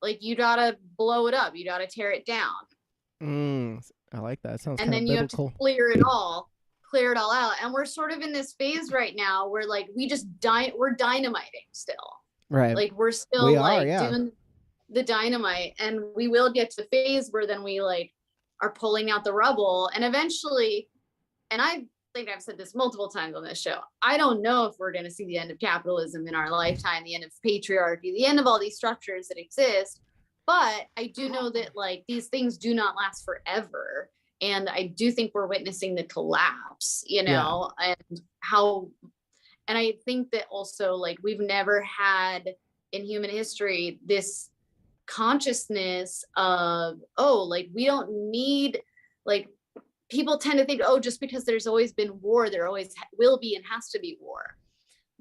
[SPEAKER 1] like you gotta blow it up, you gotta tear it down.
[SPEAKER 2] I like that. Sounds
[SPEAKER 1] and then you
[SPEAKER 2] biblical.
[SPEAKER 1] have to clear it all out. And we're sort of in this phase right now where like we're dynamiting still,
[SPEAKER 2] right?
[SPEAKER 1] Like we're still doing the dynamite, and we will get to the phase where then we like are pulling out the rubble, and eventually, and I think I've said this multiple times on this show, I don't know if we're going to see the end of capitalism in our lifetime, the end of patriarchy, the end of all these structures that exist. But I do know that like these things do not last forever. And I do think we're witnessing the collapse, and I think that also like we've never had in human history this consciousness of, like we don't need, like people tend to think, just because there's always been war, there always will be and has to be war.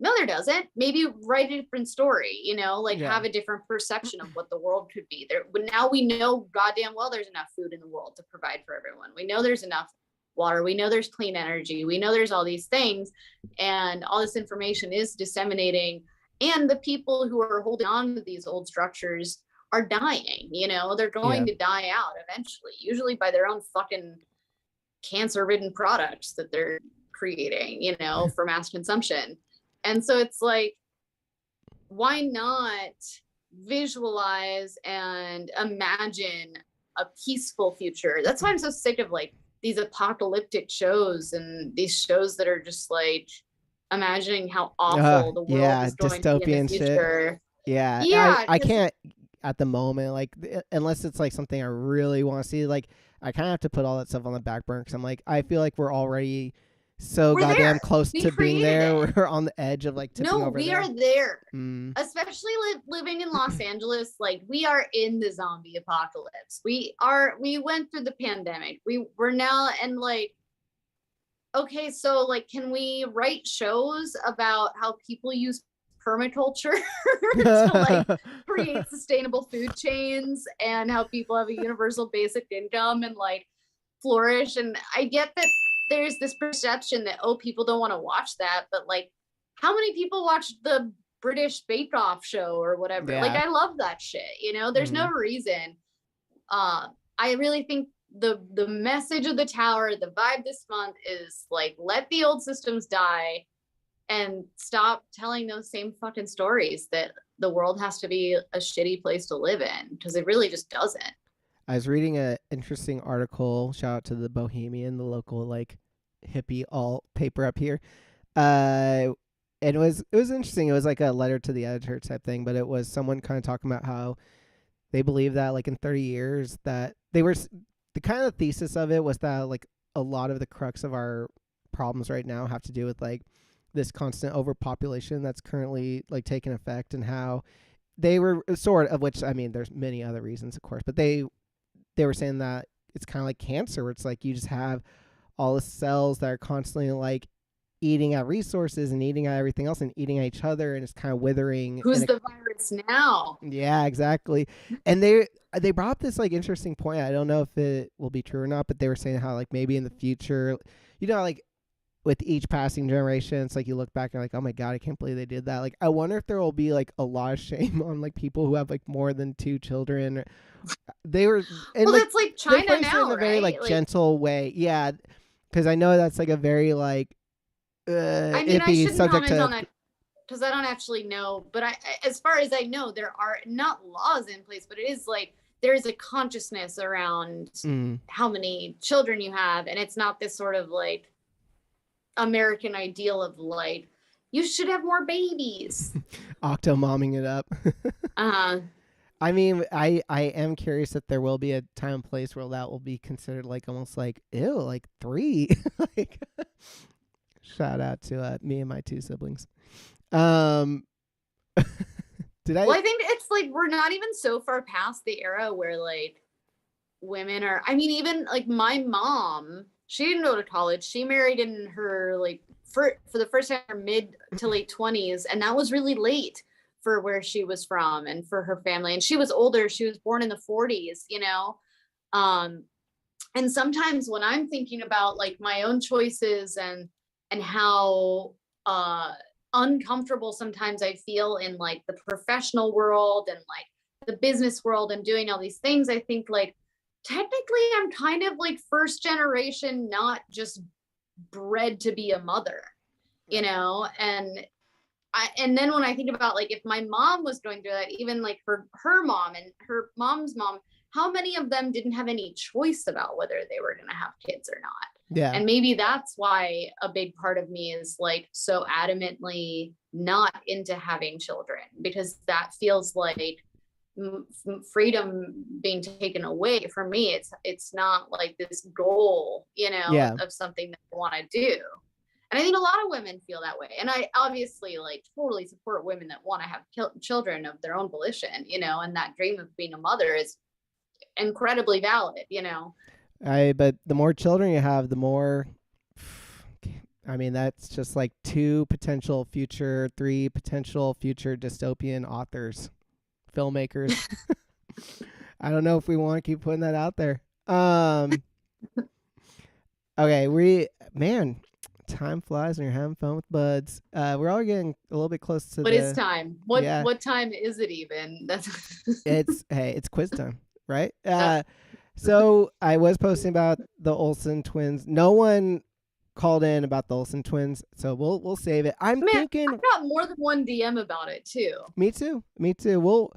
[SPEAKER 1] No, there doesn't. Maybe write a different story, have a different perception of what the world could be. Now we know goddamn well there's enough food in the world to provide for everyone. We know there's enough water. We know there's clean energy. We know there's all these things, and all this information is disseminating. And the people who are holding on to these old structures are dying, they're going to die out eventually, usually by their own fucking cancer-ridden products that they're creating, you know, for mass consumption. And so it's like, why not visualize and imagine a peaceful future? That's why I'm so sick of like these apocalyptic shows and these shows that are just like imagining how awful the world is going to be in the future.
[SPEAKER 2] Shit. Yeah.
[SPEAKER 1] Yeah,
[SPEAKER 2] I can't at the moment, like, unless it's like something I really want to see. Like, I kind of have to put all that stuff on the back burner because I'm like, I feel like we're already so
[SPEAKER 1] we're
[SPEAKER 2] goddamn
[SPEAKER 1] there.
[SPEAKER 2] close
[SPEAKER 1] We
[SPEAKER 2] to being there.
[SPEAKER 1] created it.
[SPEAKER 2] We're on the edge of like tipping
[SPEAKER 1] No,
[SPEAKER 2] over
[SPEAKER 1] we
[SPEAKER 2] there.
[SPEAKER 1] are there.
[SPEAKER 2] Mm.
[SPEAKER 1] Especially living in Los Angeles, like we are in the zombie apocalypse. We went through the pandemic. We're now, and like, okay, so like, can we write shows about how people use permaculture to like create sustainable food chains and how people have a universal basic income and like flourish? And I get that there's this perception that, oh, people don't want to watch that, but like, how many people watch the British Bake Off show or whatever?
[SPEAKER 2] Yeah.
[SPEAKER 1] Like, I love that shit, you know. There's no reason. I really think the message of the tower, the vibe this month is like, let the old systems die and stop telling those same fucking stories that the world has to be a shitty place to live in, because it really just doesn't.
[SPEAKER 2] I was reading an interesting article. Shout out to the Bohemian, the local like hippie alt paper up here. And it was interesting. It was like a letter to the editor type thing, but it was someone kind of talking about how they believe that like in 30 years that they were, the kind of thesis of it was that like a lot of the crux of our problems right now have to do with like this constant overpopulation that's currently like taking effect, and how they were sort of, which I mean, there's many other reasons, of course, but they were saying that it's kind of like cancer, where it's like you just have all the cells that are constantly like eating at resources and eating at everything else and eating at each other, and it's kind of withering.
[SPEAKER 1] Who's the virus now?
[SPEAKER 2] Yeah, exactly. And they brought up this like interesting point. I don't know if it will be true or not, but they were saying how like maybe in the future, you know, like with each passing generation, it's like you look back and you're like, oh my God, I can't believe they did that. Like, I wonder if there will be like a lot of shame on like people who have like more than 2 children. They were, and
[SPEAKER 1] well,
[SPEAKER 2] like,
[SPEAKER 1] it's like China now,
[SPEAKER 2] in a very like gentle way. Yeah, because I know that's like a very like
[SPEAKER 1] I mean, I shouldn't
[SPEAKER 2] subject
[SPEAKER 1] comment
[SPEAKER 2] to
[SPEAKER 1] on that because I don't actually know. But as far as I know, there are not laws in place, but it is like there is a consciousness around how many children you have, and it's not this sort of like American ideal of like, you should have more babies.
[SPEAKER 2] Octo-momming it up. I mean, I am curious if there will be a time and place where that will be considered like almost like, ew, like 3. Like, shout out to me and my 2 siblings.
[SPEAKER 1] Well, I think it's like we're not even so far past the era where like women are, I mean, even like my mom, she didn't go to college. She married in her like for the first time her mid to late 20s, and that was really late for where she was from and for her family. And she was older. She was born in the 40s, you know. And sometimes when I'm thinking about like my own choices and how uncomfortable sometimes I feel in like the professional world and like the business world and doing all these things, I think like technically I'm kind of like first generation, not just bred to be a mother, you know. And then when I think about like if my mom was going through that, even like her mom and her mom's mom, how many of them didn't have any choice about whether they were going to have kids or not?
[SPEAKER 2] Yeah.
[SPEAKER 1] And maybe that's why a big part of me is like so adamantly not into having children, because that feels like freedom being taken away from me. It's not like this goal, you know, of something that I want to do. And I think a lot of women feel that way. And I obviously like totally support women that want to have children of their own volition, you know, and that dream of being a mother is incredibly valid, you know.
[SPEAKER 2] But the more children you have, the more, I mean, that's just like 3 potential future dystopian authors, filmmakers. I don't know if we want to keep putting that out there. Okay, time flies when you're having fun with buds. We're all getting a little bit close to
[SPEAKER 1] it's time. What time is it even?
[SPEAKER 2] It's quiz time, right? So I was posting about the Olsen twins. No one called in about the Olsen twins, so we'll save it. I'm
[SPEAKER 1] Man,
[SPEAKER 2] thinking.
[SPEAKER 1] I got more than one DM about it too.
[SPEAKER 2] Me too. Me too.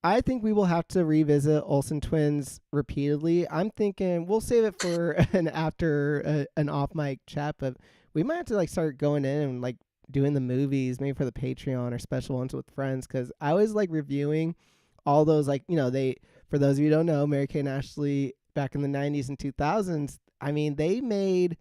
[SPEAKER 2] I think we will have to revisit Olsen twins repeatedly. I'm thinking we'll save it for an off mic chat, but we might have to like start going in and like doing the movies, maybe for the Patreon or special ones with friends, because I was like reviewing all those, like, they, for those of you who don't know, Mary Kate and Ashley back in the 90s and 2000s, I mean, they made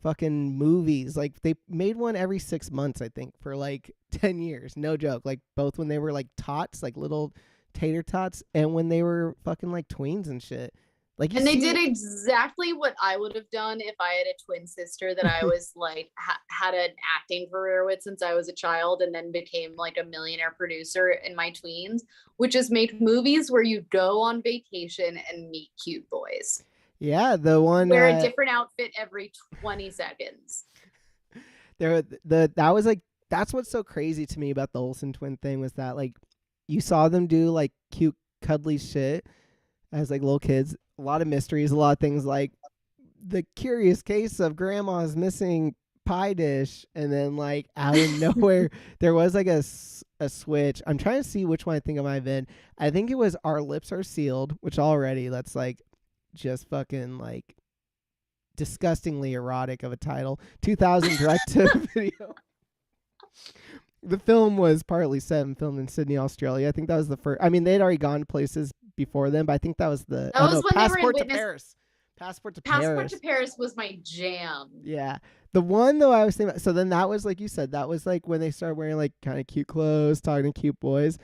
[SPEAKER 2] fucking movies. Like, they made one every 6 months, I think, for like 10 years. No joke. Like, both when they were like tots, like little tater tots, and when they were fucking like tweens and shit. Like,
[SPEAKER 1] and they did exactly what I would have done if I had a twin sister that I was like had an acting career with since I was a child, and then became like a millionaire producer in my tweens, which is make movies where you go on vacation and meet cute boys.
[SPEAKER 2] Yeah, the one
[SPEAKER 1] wear a different outfit every 20 seconds.
[SPEAKER 2] That was like, that's what's so crazy to me about the Olsen twin thing, was that like you saw them do like cute cuddly shit as like little kids. A lot of mysteries, a lot of things like the curious case of grandma's missing pie dish, and then like out of nowhere there was like a switch. I'm trying to see which one I think it might have been. I think it was Our Lips Are Sealed, which already, that's like just fucking like disgustingly erotic of a title. 2000 direct to video. The film was partly set and filmed in Sydney, Australia. I think that was the first. I mean, they'd already gone to places before then, but I think that was the.
[SPEAKER 1] That was when
[SPEAKER 2] Passport
[SPEAKER 1] they were in
[SPEAKER 2] to Paris. Passport to
[SPEAKER 1] Paris was my jam.
[SPEAKER 2] Yeah. The one though I was thinking about, so then that was like you said, that was like when they started wearing like kind of cute clothes, talking to cute boys.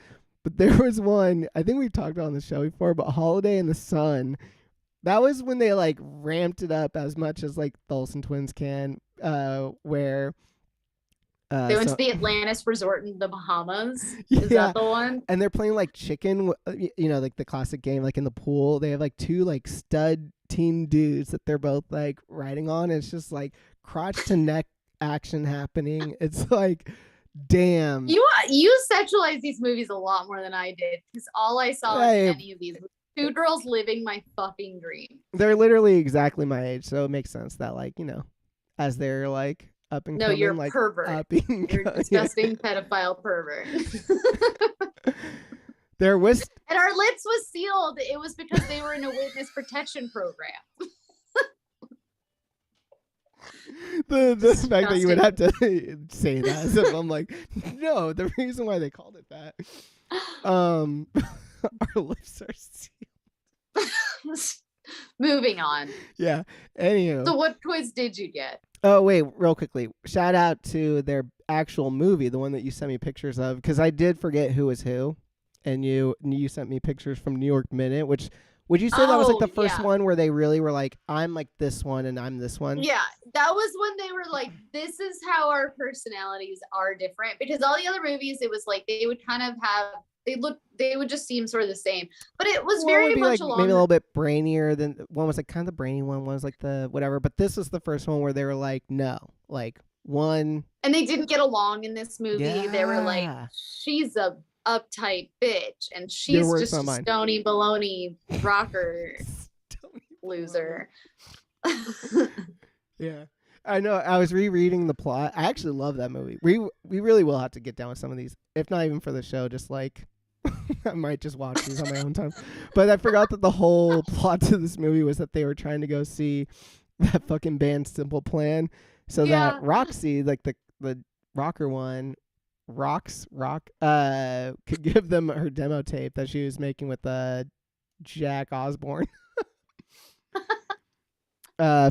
[SPEAKER 2] But there was one, I think we've talked about on the show before, but Holiday in the Sun. That was when they like ramped it up as much as like the Olsen twins can, where
[SPEAKER 1] they went to the Atlantis resort in the Bahamas. Is that the one?
[SPEAKER 2] And they're playing like chicken, like the classic game, like in the pool. They have like two like stud teen dudes that they're both like riding on. And it's just like crotch to neck action happening. It's like, damn.
[SPEAKER 1] You sexualize these movies a lot more than I did, because all I saw in any of these was two girls living my fucking dream.
[SPEAKER 2] They're literally exactly my age, so it makes sense that like, as they're like up and coming,
[SPEAKER 1] you're
[SPEAKER 2] like
[SPEAKER 1] pervert. You're a disgusting pedophile pervert.
[SPEAKER 2] There was,
[SPEAKER 1] and Our Lips was sealed. It was because they were in a witness protection program.
[SPEAKER 2] the fact that you would have to say that, as if I'm like, no, the reason why they called it that. Our lips are sealed.
[SPEAKER 1] Moving on.
[SPEAKER 2] Yeah. Anywho.
[SPEAKER 1] So what quiz did you get?
[SPEAKER 2] Oh, wait, real quickly. Shout out to their actual movie, the one that you sent me pictures of, because I did forget who was who. And you sent me pictures from New York Minute, which, would you say that was like the first one where they really were like, I'm like this one and I'm this one?
[SPEAKER 1] Yeah, that was when they were like, this is how our personalities are different. Because all the other movies, it was like they would kind of have, they would just seem sort of the same. But it was very much
[SPEAKER 2] like maybe a little bit brainier than one was like kind of the brainy one was like the whatever. But this was the first one where they were like, no, like one.
[SPEAKER 1] And they didn't get along in this movie. Yeah. They were like, she's a uptight bitch and she's just a stony baloney rocker loser.
[SPEAKER 2] Yeah, I know. I was rereading the plot. I actually love that movie. We really will have to get down with some of these, if not even for the show, just like I might just watch these on my own time. But I forgot that the whole plot to this movie was that they were trying to go see that fucking band Simple Plan, so that Roxy, like the rocker one, rock could give them her demo tape that she was making with Jack Osborne.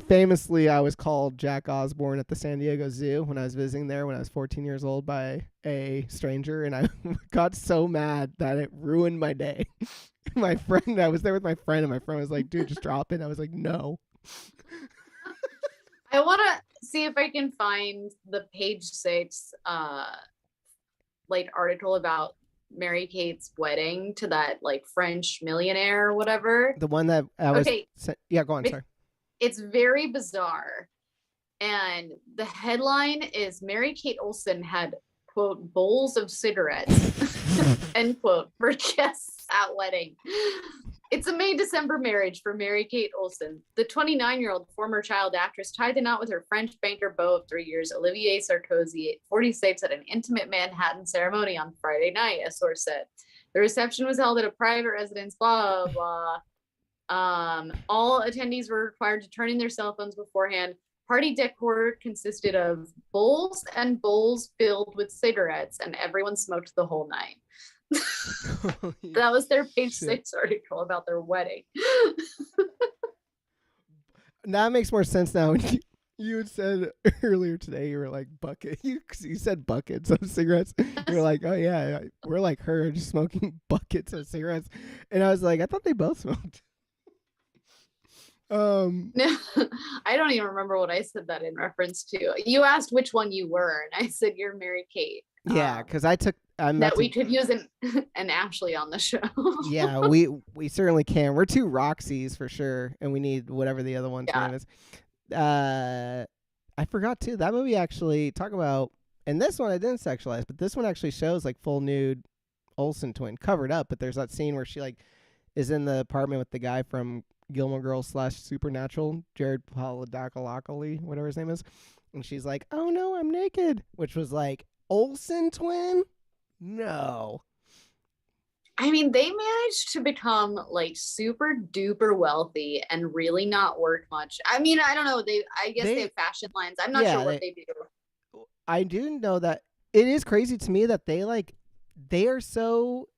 [SPEAKER 2] Famously, I was called Jack Osborne at the San Diego Zoo when I was visiting there when I was 14 years old by a stranger, and I got so mad that it ruined my day. My friend, I was there with my friend, and my friend was like, dude, just drop it. And I was like, no.
[SPEAKER 1] I want to see if I can find the Page Six like article about Mary Kate's wedding to that like French millionaire or whatever.
[SPEAKER 2] The one that I was yeah, go on, sorry.
[SPEAKER 1] It's very bizarre. And the headline is Mary Kate Olsen had, quote, bowls of cigarettes, end quote, for guests at wedding. It's a May-December marriage for Mary-Kate Olsen. The 29-year-old former child actress tied the knot with her French banker beau of 3 years, Olivier Sarkozy, 46, at an intimate Manhattan ceremony on Friday night, a source said. The reception was held at a private residence, blah, blah. All attendees were required to turn in their cell phones beforehand. Party decor consisted of bowls and bowls filled with cigarettes, and everyone smoked the whole night. That was their page 6 article about their wedding.
[SPEAKER 2] That makes more sense now. You had said earlier today, you were like bucket. You said buckets of cigarettes. You're like, oh yeah, we're like her, just smoking buckets of cigarettes. And I was like, I thought they both smoked.
[SPEAKER 1] No, I don't even remember what I said that in reference to. You asked which one you were, and I said you're Mary Kate.
[SPEAKER 2] Yeah, because
[SPEAKER 1] we could use an Ashley on the show.
[SPEAKER 2] Yeah, we certainly can. We're two Roxys for sure, and we need whatever the other one's name is. I forgot too. That movie actually talk about, and this one I didn't sexualize, but this one actually shows like full nude Olsen twin covered up. But there's that scene where she like is in the apartment with the guy from Gilmore Girls / Supernatural, Jared Padalecki, whatever his name is, and she's like, "Oh no, I'm naked," which was like Olsen twin. No.
[SPEAKER 1] I mean, they managed to become like super duper wealthy and really not work much. I mean, I don't know. I guess they have fashion lines. I'm not sure what they do.
[SPEAKER 2] I do know that it is crazy to me that they are so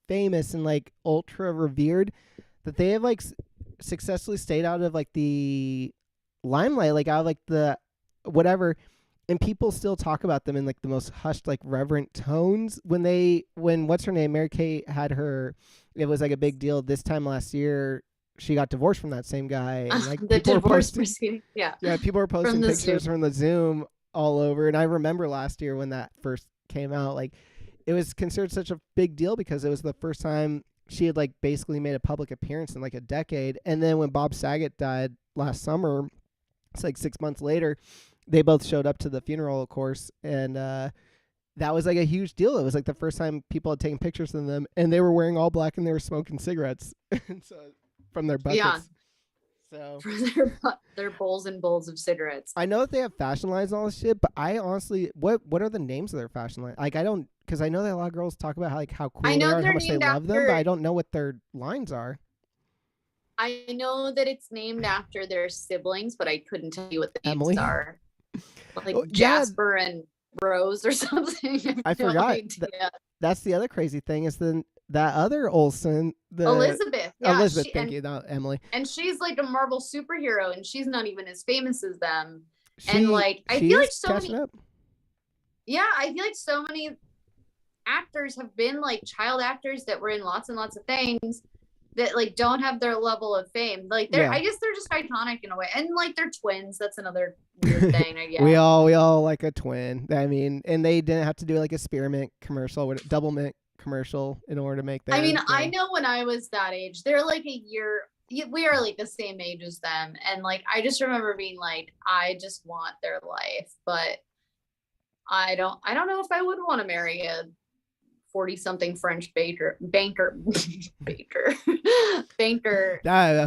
[SPEAKER 2] famous and like ultra revered that they have like successfully stayed out of like the limelight, like out of like the whatever, and people still talk about them in like the most hushed, like reverent tones. When what's her name, Mary Kate had it was like a big deal this time last year. She got divorced from that same guy, and like
[SPEAKER 1] the divorce proceeding. Yeah,
[SPEAKER 2] people were posting pictures from the Zoom all over. And I remember last year when that first came out, like it was considered such a big deal because it was the first time she had like basically made a public appearance in like a decade. And then when Bob Saget died last summer, it's like 6 months later, they both showed up to the funeral, of course, and that was like a huge deal. It was like the first time people had taken pictures of them, and they were wearing all black and they were smoking cigarettes from their buckets. Yeah. So
[SPEAKER 1] from their bowls and bowls of cigarettes.
[SPEAKER 2] I know that they have fashion lines and all this shit, but I honestly, what are the names of their fashion lines? Like I don't, because I know that a lot of girls talk about how cool they are and how much they love them, but I don't know what their lines are.
[SPEAKER 1] I know that it's named after their siblings, but I couldn't tell you what the names are. Like Jasper and Rose or something.
[SPEAKER 2] I forgot. That's the other crazy thing is that other Olsen,
[SPEAKER 1] Elizabeth.
[SPEAKER 2] Yeah, Elizabeth, thank you, not Emily.
[SPEAKER 1] And she's like a Marvel superhero, and she's not even as famous as them. And like, I feel like so many. Yeah, I feel like so many actors have been like child actors that were in lots and lots of things that like don't have their level of fame. Like I guess they're just iconic in a way. And like they're twins. That's another weird thing, I guess.
[SPEAKER 2] we all like a twin. I mean, and they didn't have to do like a spearmint commercial, double mint commercial in order to make that.
[SPEAKER 1] I mean, I know when I was that age, they're like a year, we are like the same age as them. And like, I just remember being like, I just want their life, but I don't know if I would want to marry a 40-something French banker.
[SPEAKER 2] A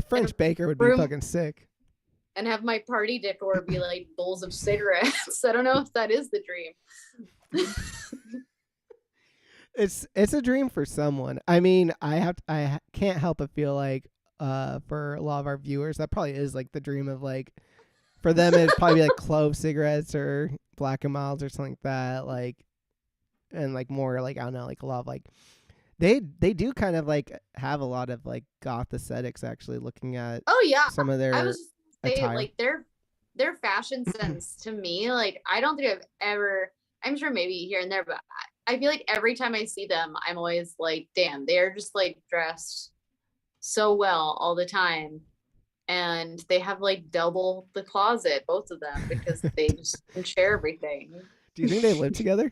[SPEAKER 2] French baker would be fucking sick.
[SPEAKER 1] And have my party decor be like bowls of cigarettes. I don't know if that is the dream.
[SPEAKER 2] It's a dream for someone. I mean, I can't help but feel like for a lot of our viewers, that probably is like the dream of like, for them it'd probably be like clove cigarettes or Black and Milds or something like that, like, and like more like, I don't know, like a lot of like they do kind of like have a lot of like goth aesthetics, actually, looking at some of their attire.
[SPEAKER 1] Like their fashion sense to me, like I don't think I've ever, I'm sure maybe here and there, but I feel like every time I see them, I'm always like, damn, they're just like dressed so well all the time. And they have like double the closet, both of them, because they just can share everything.
[SPEAKER 2] Do you think they live together?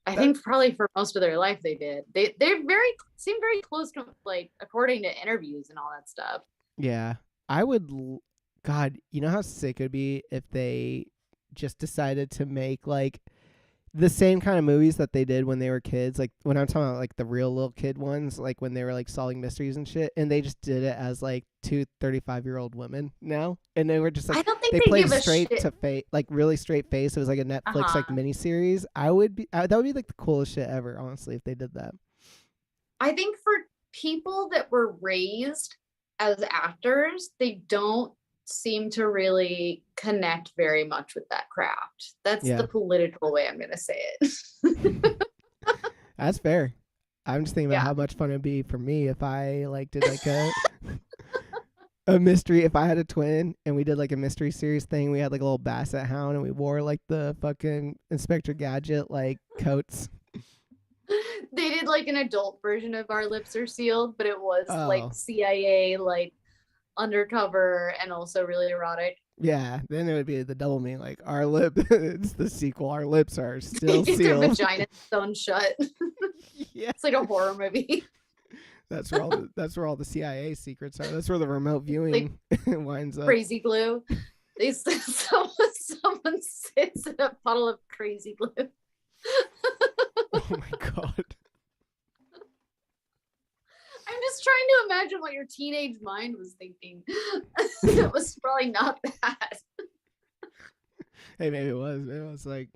[SPEAKER 1] I think probably for most of their life they did. They seem very close to, like, according to interviews and all that stuff.
[SPEAKER 2] Yeah. I would, God, you know how sick it would be if they just decided to make like the same kind of movies that they did when they were kids. Like when I'm talking about like the real little kid ones, like when they were like solving mysteries and shit, and they just did it as like two 35-year-old women now, and they were just
[SPEAKER 1] I
[SPEAKER 2] like
[SPEAKER 1] don't think
[SPEAKER 2] they
[SPEAKER 1] they
[SPEAKER 2] played
[SPEAKER 1] give a
[SPEAKER 2] straight
[SPEAKER 1] shit.
[SPEAKER 2] to face, like really straight face. It was like a Netflix like
[SPEAKER 1] Uh-huh.
[SPEAKER 2] miniseries. That would be like the coolest shit ever, honestly, if they did that.
[SPEAKER 1] I think for people that were raised as actors, they don't seem to really connect very much with that craft. That's
[SPEAKER 2] Yeah,
[SPEAKER 1] the political way I'm going to say it.
[SPEAKER 2] that's fair. I'm just thinking about
[SPEAKER 1] Yeah.
[SPEAKER 2] how much fun it'd be for me if I like did like a mystery. If I had a twin and we did like a mystery series thing, we had like a little basset hound and we wore like the fucking Inspector Gadget like coats.
[SPEAKER 1] They did like an adult version of Our Lips Are Sealed, but it was like
[SPEAKER 2] Oh
[SPEAKER 1] CIA, like undercover and also really erotic.
[SPEAKER 2] yeah, then it would be the double meaning. Like our lip, it's the sequel. Our lips are still
[SPEAKER 1] Their
[SPEAKER 2] sealed.
[SPEAKER 1] vagina sewn shut.
[SPEAKER 2] Yeah,
[SPEAKER 1] It's like a horror movie.
[SPEAKER 2] that's where all the CIA secrets are. That's where the remote
[SPEAKER 1] Like
[SPEAKER 2] viewing winds up.
[SPEAKER 1] crazy glue. Someone sits in a puddle of crazy glue.
[SPEAKER 2] Oh my god.
[SPEAKER 1] I'm just trying to imagine what your teenage mind was thinking. It was probably not that.
[SPEAKER 2] Hey, maybe it was. Maybe it was like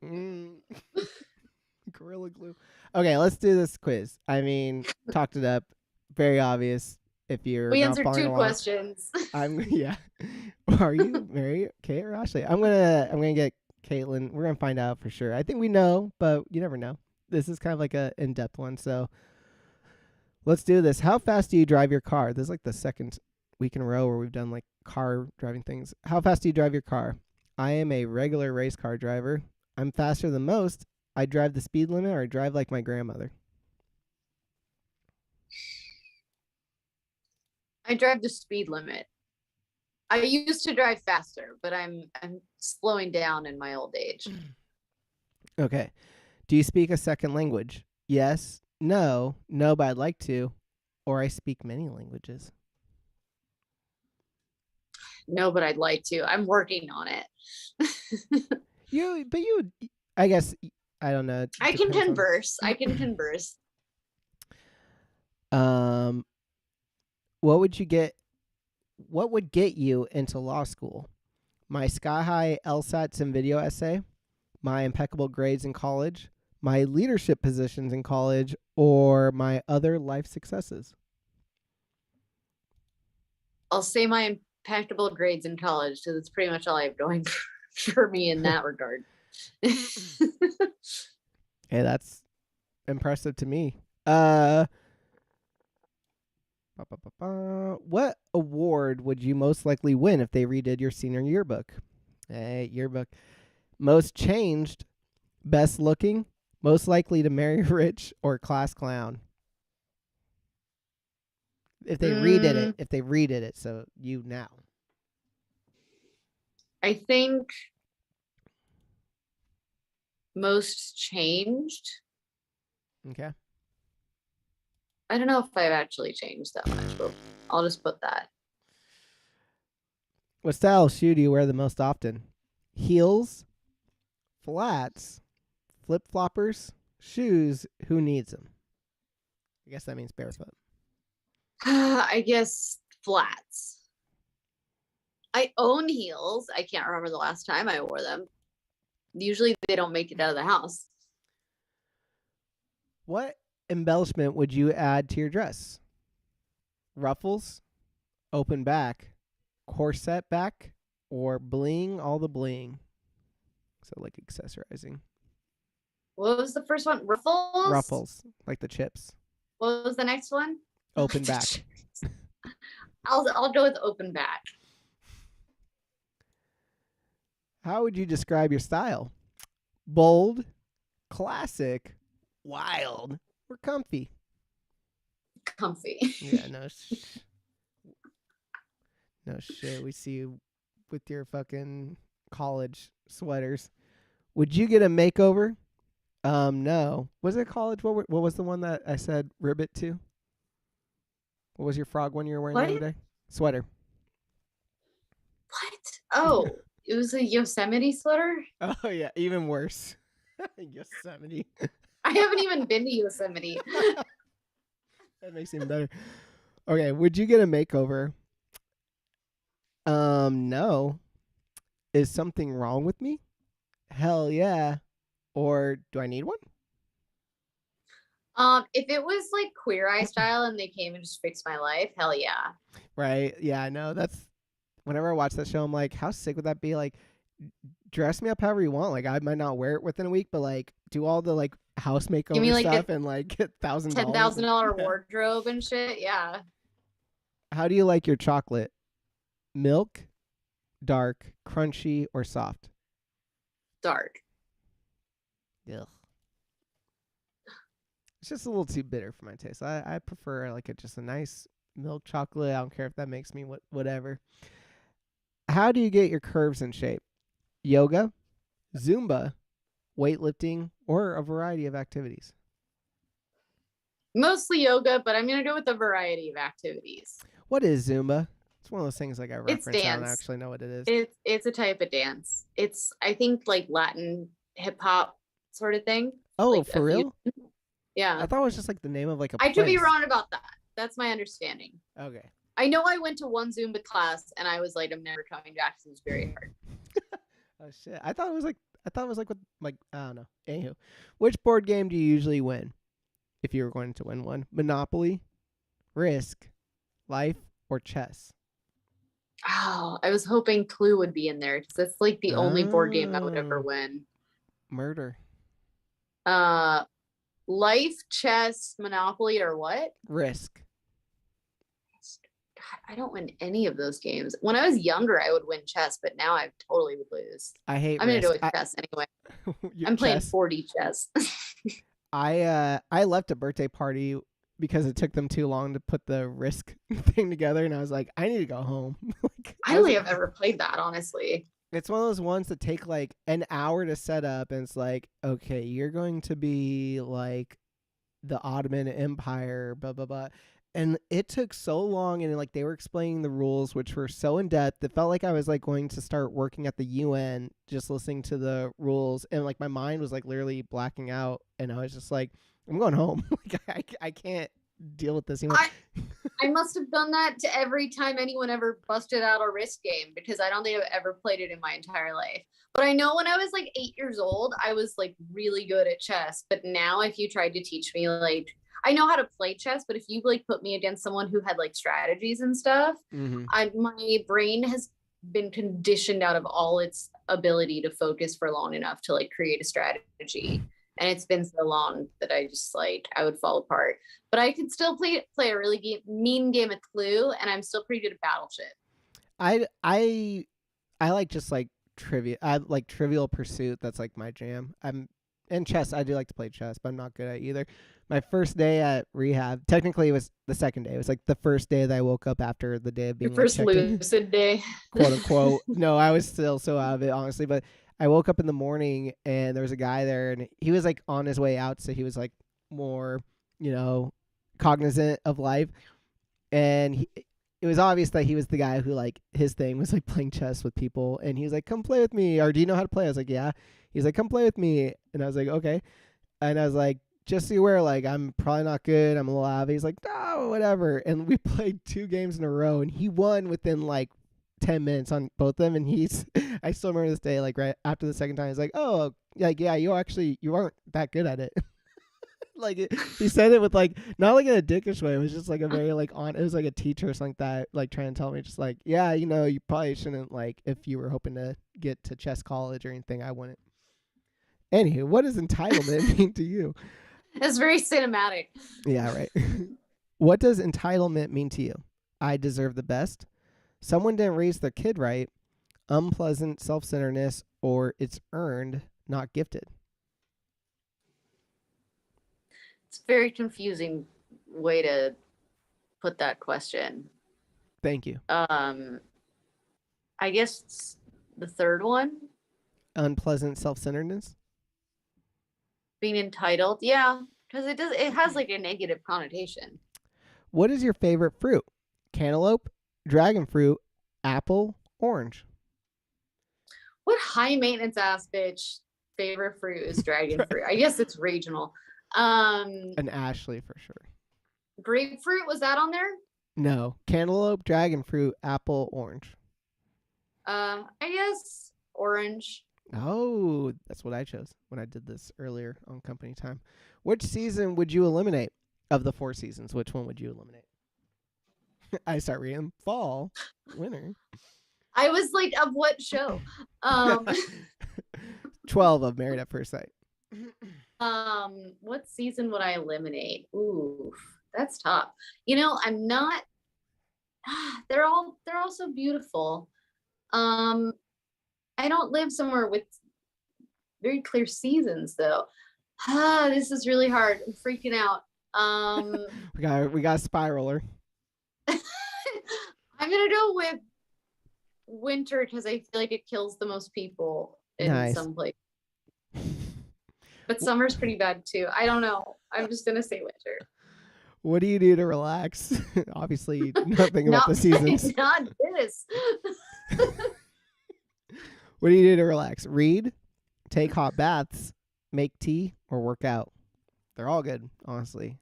[SPEAKER 2] Gorilla Glue. Okay, let's do this quiz. I mean, talked it up. Very obvious. If you're
[SPEAKER 1] We
[SPEAKER 2] not
[SPEAKER 1] answered
[SPEAKER 2] following
[SPEAKER 1] two
[SPEAKER 2] along,
[SPEAKER 1] questions.
[SPEAKER 2] I'm yeah. Are you Mary, Kate, or Ashley? I'm gonna get Caitlin. We're gonna find out for sure. I think we know, but you never know. This is kind of like a in-depth one, so let's do this. How fast do you drive your car? This is like the second week in a row where we've done like car driving things. How fast do you drive your car? I am a regular race car driver. I'm faster than most. I drive the speed limit, or I drive like my grandmother.
[SPEAKER 1] I drive the speed limit. I used to drive faster, but I'm slowing down in my old age.
[SPEAKER 2] Okay. Do you speak a second language? Yes. No. No, but I'd like to. Or I speak many languages.
[SPEAKER 1] No, but I'd like to. I'm working on it.
[SPEAKER 2] You, I guess, I don't know.
[SPEAKER 1] I can
[SPEAKER 2] Depends on.
[SPEAKER 1] converse. I can converse.
[SPEAKER 2] Um, what would you get? What would get you into law school? My sky high LSATs and video essay, my impeccable grades in college, my leadership positions in college, or my other life successes.
[SPEAKER 1] I'll say my impeccable grades in college because it's pretty much all I have going for me in that regard.
[SPEAKER 2] Hey, that's impressive to me. What award would you most likely win if they redid your senior yearbook? Hey, yearbook. Most changed, best looking, most likely to marry rich, or class clown? If they redid it, so you now.
[SPEAKER 1] I think most changed.
[SPEAKER 2] Okay.
[SPEAKER 1] I don't know if I've actually changed that much, but I'll just put that.
[SPEAKER 2] What style of shoe do you wear the most often? Heels, flats, flip floppers, shoes. Who needs them? I guess that means barefoot.
[SPEAKER 1] I guess flats. I own heels. I can't remember the last time I wore them. Usually they don't make it out of the house.
[SPEAKER 2] What embellishment would you add to your dress? Ruffles, open back, corset back, or bling all the bling? So like accessorizing.
[SPEAKER 1] What was the first one? Ruffles?
[SPEAKER 2] Ruffles, like the chips.
[SPEAKER 1] What was the next one?
[SPEAKER 2] Open back.
[SPEAKER 1] I'll go with open back.
[SPEAKER 2] How would you describe your style? Bold, classic, wild, or comfy?
[SPEAKER 1] Comfy.
[SPEAKER 2] Yeah, no shit. We see you with your fucking college sweaters. Would you get a makeover? No. Was it college? What was the one that I said ribbit to? What was your frog one you were wearing the other day? Sweater.
[SPEAKER 1] What? Oh, it was a Yosemite sweater?
[SPEAKER 2] Oh yeah, even worse. Yosemite.
[SPEAKER 1] I haven't even been to Yosemite.
[SPEAKER 2] That makes it even better. Okay, would you get a makeover? No. Is something wrong with me? Hell yeah. Or do I need one?
[SPEAKER 1] If it was like Queer Eye style and they came and just fixed my life, hell yeah.
[SPEAKER 2] Right. Yeah, I know. That's whenever I watch that show, I'm like, how sick would that be? Like, dress me up however you want. Like, I might not wear it within a week, but like, do all the like house
[SPEAKER 1] Give me
[SPEAKER 2] makeover
[SPEAKER 1] like
[SPEAKER 2] stuff
[SPEAKER 1] a
[SPEAKER 2] and like get $1,000.
[SPEAKER 1] $10,000 wardrobe and shit. Yeah.
[SPEAKER 2] How do you like your chocolate? Milk, dark, crunchy, or soft?
[SPEAKER 1] Dark.
[SPEAKER 2] Ugh. It's just a little too bitter for my taste. I prefer like just a nice milk chocolate. I don't care if that makes me whatever. How do you get your curves in shape? Yoga, Zumba, weightlifting, or a variety of activities?
[SPEAKER 1] Mostly yoga, but I'm gonna go with a variety of activities.
[SPEAKER 2] What is Zumba? It's one of those things like I
[SPEAKER 1] It's
[SPEAKER 2] reference. I don't
[SPEAKER 1] dance.
[SPEAKER 2] actually know what it is.
[SPEAKER 1] It's a type of dance. It's I think like Latin hip hop sort of thing.
[SPEAKER 2] Oh,
[SPEAKER 1] Like
[SPEAKER 2] for real?
[SPEAKER 1] Yeah.
[SPEAKER 2] I thought it was just like the name of like a
[SPEAKER 1] I
[SPEAKER 2] place.
[SPEAKER 1] could be wrong about that. That's my understanding.
[SPEAKER 2] Okay.
[SPEAKER 1] I know I went to one Zumba class and I was like, I'm never coming back. This is very hard.
[SPEAKER 2] Oh shit! I thought it was like with like I don't know. Anywho, which board game do you usually win? If you were going to win one, Monopoly, Risk, Life, or Chess?
[SPEAKER 1] Oh, I was hoping Clue would be in there because that's like the only board game I would ever win.
[SPEAKER 2] Murder.
[SPEAKER 1] Life, chess, Monopoly, or what?
[SPEAKER 2] Risk.
[SPEAKER 1] God, I don't win any of those games. When I was younger, I would win chess, but now I totally would lose.
[SPEAKER 2] I hate
[SPEAKER 1] I'm gonna
[SPEAKER 2] Risk.
[SPEAKER 1] do it chess anyway. I'm playing 40 chess.
[SPEAKER 2] I left a birthday party because it took them too long to put the Risk thing together, and I was like, I need to go home. Like,
[SPEAKER 1] I don't think I've ever played that, honestly.
[SPEAKER 2] It's one of those ones that take like an hour to set up, and it's like, okay, you're going to be like the Ottoman Empire, blah blah blah. And it took so long, and like they were explaining the rules, which were so in depth. It felt like I was like going to start working at the UN, just listening to the rules, and like my mind was like literally blacking out, and I was just like, I'm going home. Like I can't deal with this anymore.
[SPEAKER 1] I must have done that to every time anyone ever busted out a Risk game because I don't think I've ever played it in my entire life. But I know when I was like 8 years old, I was like really good at chess. But now if you tried to teach me, like, I know how to play chess, but if you like put me against someone who had like strategies and stuff, my brain has been conditioned out of all its ability to focus for long enough to like create a strategy. And it's been so long that I just like I would fall apart. But I could still play a really mean game of Clue, and I'm still pretty good at Battleship.
[SPEAKER 2] I like just like trivia. I like Trivial Pursuit. That's like my jam. And chess. I do like to play chess, but I'm not good at either. My first day at rehab, technically it was the second day. It was like the first day that I woke up after the day of being
[SPEAKER 1] your first
[SPEAKER 2] like,
[SPEAKER 1] lucid day,
[SPEAKER 2] quote unquote. No, I was still so out of it, honestly. But I woke up in the morning and there was a guy there, and he was like on his way out, so he was like more, cognizant of life. And it was obvious that he was the guy who like his thing was like playing chess with people, and he was like, "Come play with me," or "Do you know how to play?" I was like, "Yeah." He's like, "Come play with me," and I was like, "Okay," and I was like, "Just so you're aware, like I'm probably not good. I'm a little avid." He's like, "No, whatever," and we played 2 games in a row, and he won within like 10 minutes on both of them. And I still remember this day, like right after the second time, he's like, "Oh, like yeah, you aren't that good at it." Like he said it with like not like in a dickish way. It was just like a very like it was like a teacher or something like that, like trying to tell me just like, yeah, you probably shouldn't, like if you were hoping to get to chess college or anything, I wouldn't. Anywho, what does entitlement mean to you?
[SPEAKER 1] That's very cinematic.
[SPEAKER 2] Yeah, right. What does entitlement mean to you? I deserve the best. Someone didn't raise their kid right. Unpleasant self-centeredness, or it's earned, not gifted.
[SPEAKER 1] It's a very confusing way to put that question.
[SPEAKER 2] Thank you.
[SPEAKER 1] I guess it's the third one.
[SPEAKER 2] Unpleasant self-centeredness.
[SPEAKER 1] Being entitled, yeah, because it has like a negative connotation.
[SPEAKER 2] What is your favorite fruit? Cantaloupe, dragon fruit, apple, orange.
[SPEAKER 1] What high maintenance ass bitch favorite fruit is dragon fruit. I guess it's regional.
[SPEAKER 2] An Ashley for sure.
[SPEAKER 1] Grapefruit, was that on there?
[SPEAKER 2] No, cantaloupe, dragon fruit, apple, orange.
[SPEAKER 1] I guess orange.
[SPEAKER 2] Oh, that's what I chose when I did this earlier on company time. Which season would you eliminate of the 4 seasons? Which one would you eliminate? I start reading fall, winter.
[SPEAKER 1] I was like, of what show?
[SPEAKER 2] 12 of Married at First Sight.
[SPEAKER 1] What season would I eliminate? Ooh, that's tough. You know, I'm not. They're all so beautiful. I don't live somewhere with very clear seasons though. This is really hard. I'm freaking out.
[SPEAKER 2] We got a spiraler.
[SPEAKER 1] I'm gonna go with winter because I feel like it kills the most people in some place. But summer's pretty bad too. I don't know. I'm just gonna say winter.
[SPEAKER 2] What do you do to relax? Obviously, nothing about the seasons.
[SPEAKER 1] Not this.
[SPEAKER 2] What do you do to relax? Read, take hot baths, make tea, or work out. They're all good, honestly.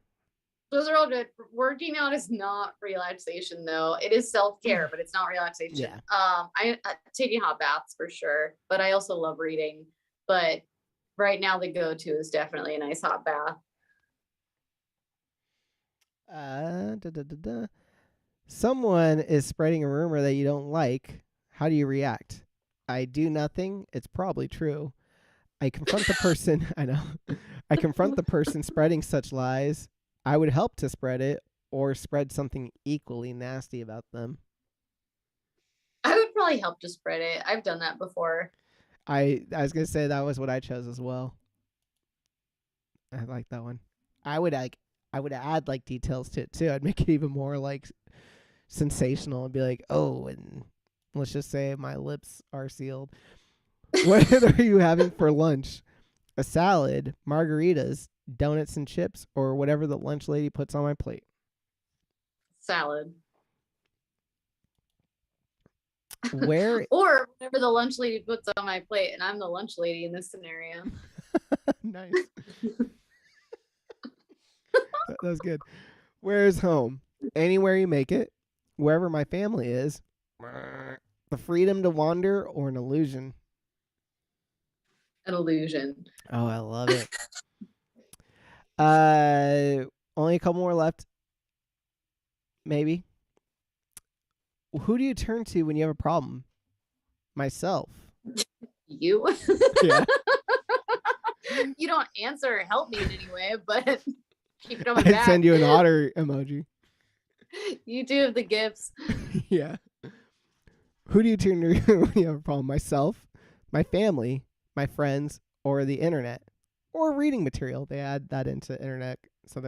[SPEAKER 1] Those are all good. Working out is not relaxation though. It is self-care, but it's not relaxation.
[SPEAKER 2] Yeah.
[SPEAKER 1] I taking hot baths for sure, but I also love reading. But right now the go-to is definitely a nice hot bath.
[SPEAKER 2] Someone is spreading a rumor that you don't like. How do you react? I do nothing. It's probably true. I confront the person. I know. I confront the person spreading such lies. I would help to spread it or spread something equally nasty about them.
[SPEAKER 1] I would probably help to spread it. I've done that before.
[SPEAKER 2] I was going to say that was what I chose as well. I like that one. I would add like details to it too. I'd make it even more like sensational and be like, "Oh, and let's just say my lips are sealed. What are you having for lunch? A salad, margaritas, donuts and chips, or whatever the lunch lady puts on my plate."
[SPEAKER 1] Salad.
[SPEAKER 2] Where
[SPEAKER 1] or whatever the lunch lady puts on my plate, and I'm the lunch lady in this scenario.
[SPEAKER 2] Nice. That was good. Where is home? Anywhere you make it, wherever my family is. The freedom to wander or an illusion?
[SPEAKER 1] An illusion.
[SPEAKER 2] Oh, I love it. Only a couple more left. Maybe. Who do you turn to when you have a problem? Myself.
[SPEAKER 1] You?
[SPEAKER 2] Yeah.
[SPEAKER 1] You don't answer or help me in any way, but keep coming
[SPEAKER 2] I'd
[SPEAKER 1] back.
[SPEAKER 2] send you an otter emoji.
[SPEAKER 1] You do have the gifts.
[SPEAKER 2] Yeah. Who do you turn to when you have a problem? Myself, my family, my friends, or the internet, or reading material. They add that into internet, so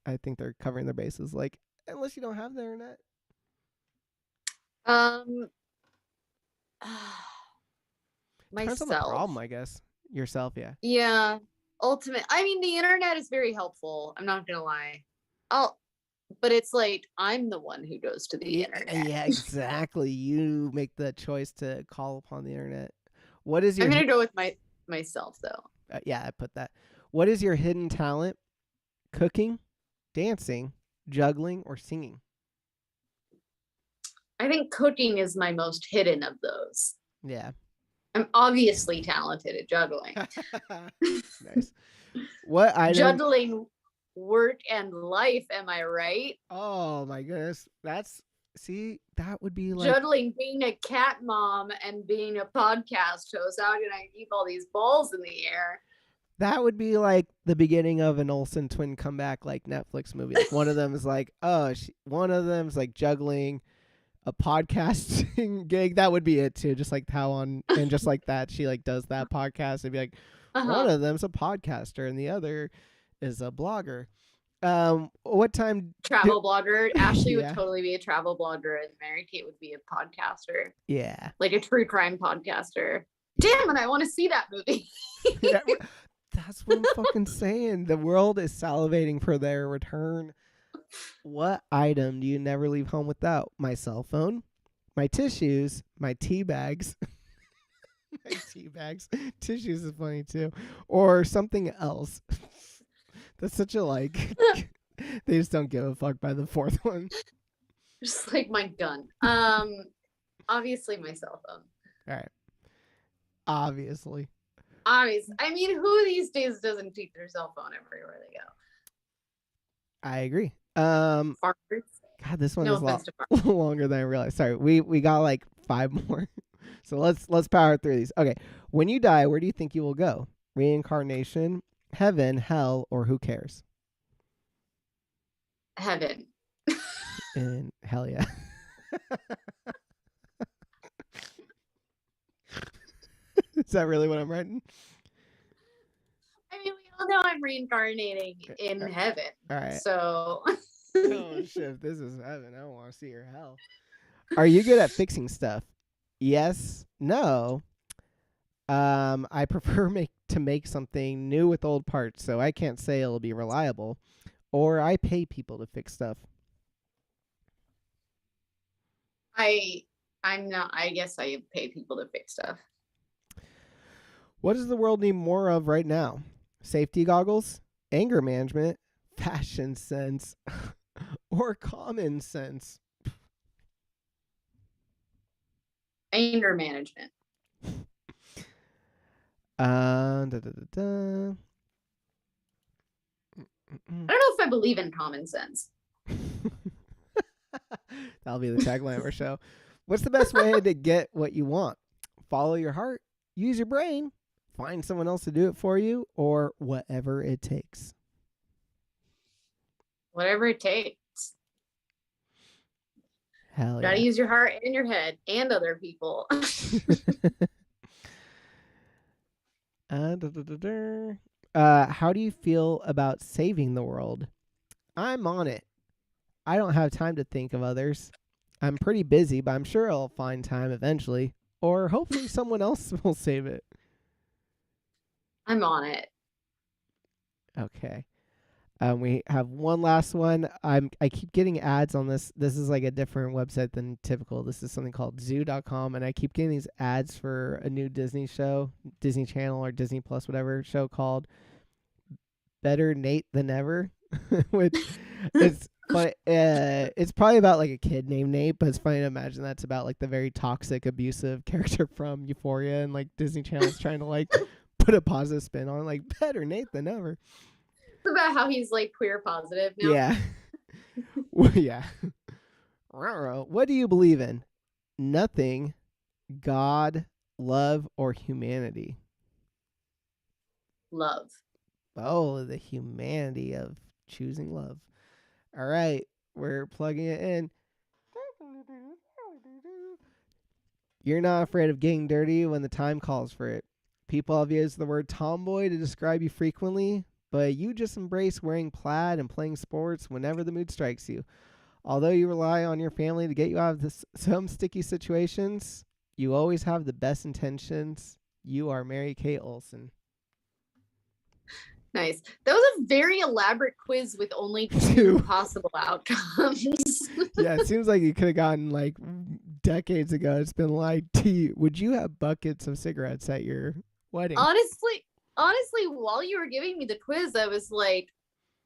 [SPEAKER 2] I think they're covering their bases. Like, unless you don't have the internet.
[SPEAKER 1] Myself.
[SPEAKER 2] Depends on the problem, I guess. Yourself, yeah.
[SPEAKER 1] Yeah. I mean, the internet is very helpful. I'm not gonna lie. But it's like I'm the one who goes to the internet.
[SPEAKER 2] Yeah, exactly. You make the choice to call upon the internet. What is your?
[SPEAKER 1] I'm gonna go with myself though.
[SPEAKER 2] Yeah, I put that. What is your hidden talent? Cooking, dancing, juggling, or singing?
[SPEAKER 1] I think cooking is my most hidden of those.
[SPEAKER 2] Yeah.
[SPEAKER 1] I'm obviously talented at juggling.
[SPEAKER 2] Nice. What item?
[SPEAKER 1] Juggling work and life, am I right?
[SPEAKER 2] Oh my goodness. That would be like
[SPEAKER 1] juggling being a cat mom and being a podcast host. How can I keep all these balls in the air?
[SPEAKER 2] That would be like the beginning of an Olsen twin comeback, like Netflix movie. Like one of them is like, one of them is like juggling a podcasting gig. That would be it too. Just like and just like that, she like does that podcast. It'd be like, one of them's a podcaster and the other is a blogger. What time?
[SPEAKER 1] Travel blogger. Ashley
[SPEAKER 2] Yeah.
[SPEAKER 1] would totally be a travel blogger, and Mary Kate would be a podcaster.
[SPEAKER 2] Yeah.
[SPEAKER 1] Like a true crime podcaster. Damn it, I want to see that movie.
[SPEAKER 2] Yeah, that's what I'm fucking saying. The world is salivating for their return. What item do you never leave home without? My cell phone, my tissues, my tea bags. Like tea bags. Tissues is funny too. Or something else. That's such a like. They just don't give a fuck by the fourth one.
[SPEAKER 1] Just like my gun. Obviously my cell phone.
[SPEAKER 2] All right. Obviously.
[SPEAKER 1] Obviously. I mean, who these days doesn't keep their cell phone everywhere they go?
[SPEAKER 2] I agree.
[SPEAKER 1] Farmers.
[SPEAKER 2] God, this one
[SPEAKER 1] No
[SPEAKER 2] is
[SPEAKER 1] offense to
[SPEAKER 2] longer than I realized. Sorry, we got like 5 more. So let's power through these. Okay. When you die, where do you think you will go? Reincarnation, heaven, hell, or who cares?
[SPEAKER 1] Heaven.
[SPEAKER 2] And hell yeah. Is that really what I'm writing?
[SPEAKER 1] I mean, we all know I'm reincarnating in heaven.
[SPEAKER 2] All right.
[SPEAKER 1] So.
[SPEAKER 2] Oh shit! If this is heaven, I don't want to see your hell. Are you good at fixing stuff? Yes. No. I prefer to make something new with old parts, so I can't say it'll be reliable. Or I pay people to fix stuff.
[SPEAKER 1] I'm not. I guess I pay people to fix stuff.
[SPEAKER 2] What does the world need more of right now? Safety goggles, anger management, fashion sense, or common sense?
[SPEAKER 1] Anger management.
[SPEAKER 2] Da, da, da, da.
[SPEAKER 1] I don't know if I believe in common sense.
[SPEAKER 2] That'll be the tagline of our show. What's the best way to get what you want? Follow your heart, use your brain, find someone else to do it for you, or whatever it takes.
[SPEAKER 1] Whatever it takes.
[SPEAKER 2] Hell yeah.
[SPEAKER 1] Gotta use your heart and your head and other people.
[SPEAKER 2] How do you feel about saving the world? I'm on it. I don't have time to think of others. I'm pretty busy, but I'm sure I'll find time eventually. Or hopefully someone else will save it.
[SPEAKER 1] I'm on it.
[SPEAKER 2] Okay. We have one last one. I keep getting ads on this. This is like a different website than typical. This is something called zoo.com, and I keep getting these ads for a new Disney show, Disney Channel or Disney Plus, whatever show called Better Nate Than Ever, which it's but it's probably about like a kid named Nate, but it's funny to imagine that's about like the very toxic, abusive character from Euphoria, and like Disney Channel's trying to like put a positive spin on it, like Better Nate Than Ever.
[SPEAKER 1] It's about how he's like queer positive now.
[SPEAKER 2] Yeah. Yeah. What do you believe in? Nothing, God, love, or humanity?
[SPEAKER 1] Love.
[SPEAKER 2] Oh, the humanity of choosing love. All right. We're plugging it in. You're not afraid of getting dirty when the time calls for it. People have used the word tomboy to describe you frequently, but you just embrace wearing plaid and playing sports whenever the mood strikes you. Although you rely on your family to get you out of some sticky situations, you always have the best intentions. You are Mary Kate Olsen.
[SPEAKER 1] Nice. That was a very elaborate quiz with only 2 possible outcomes.
[SPEAKER 2] Yeah, it seems like you could have gotten like decades ago. It's been like, would you have buckets of cigarettes at your wedding?
[SPEAKER 1] Honestly, while you were giving me the quiz, I was like,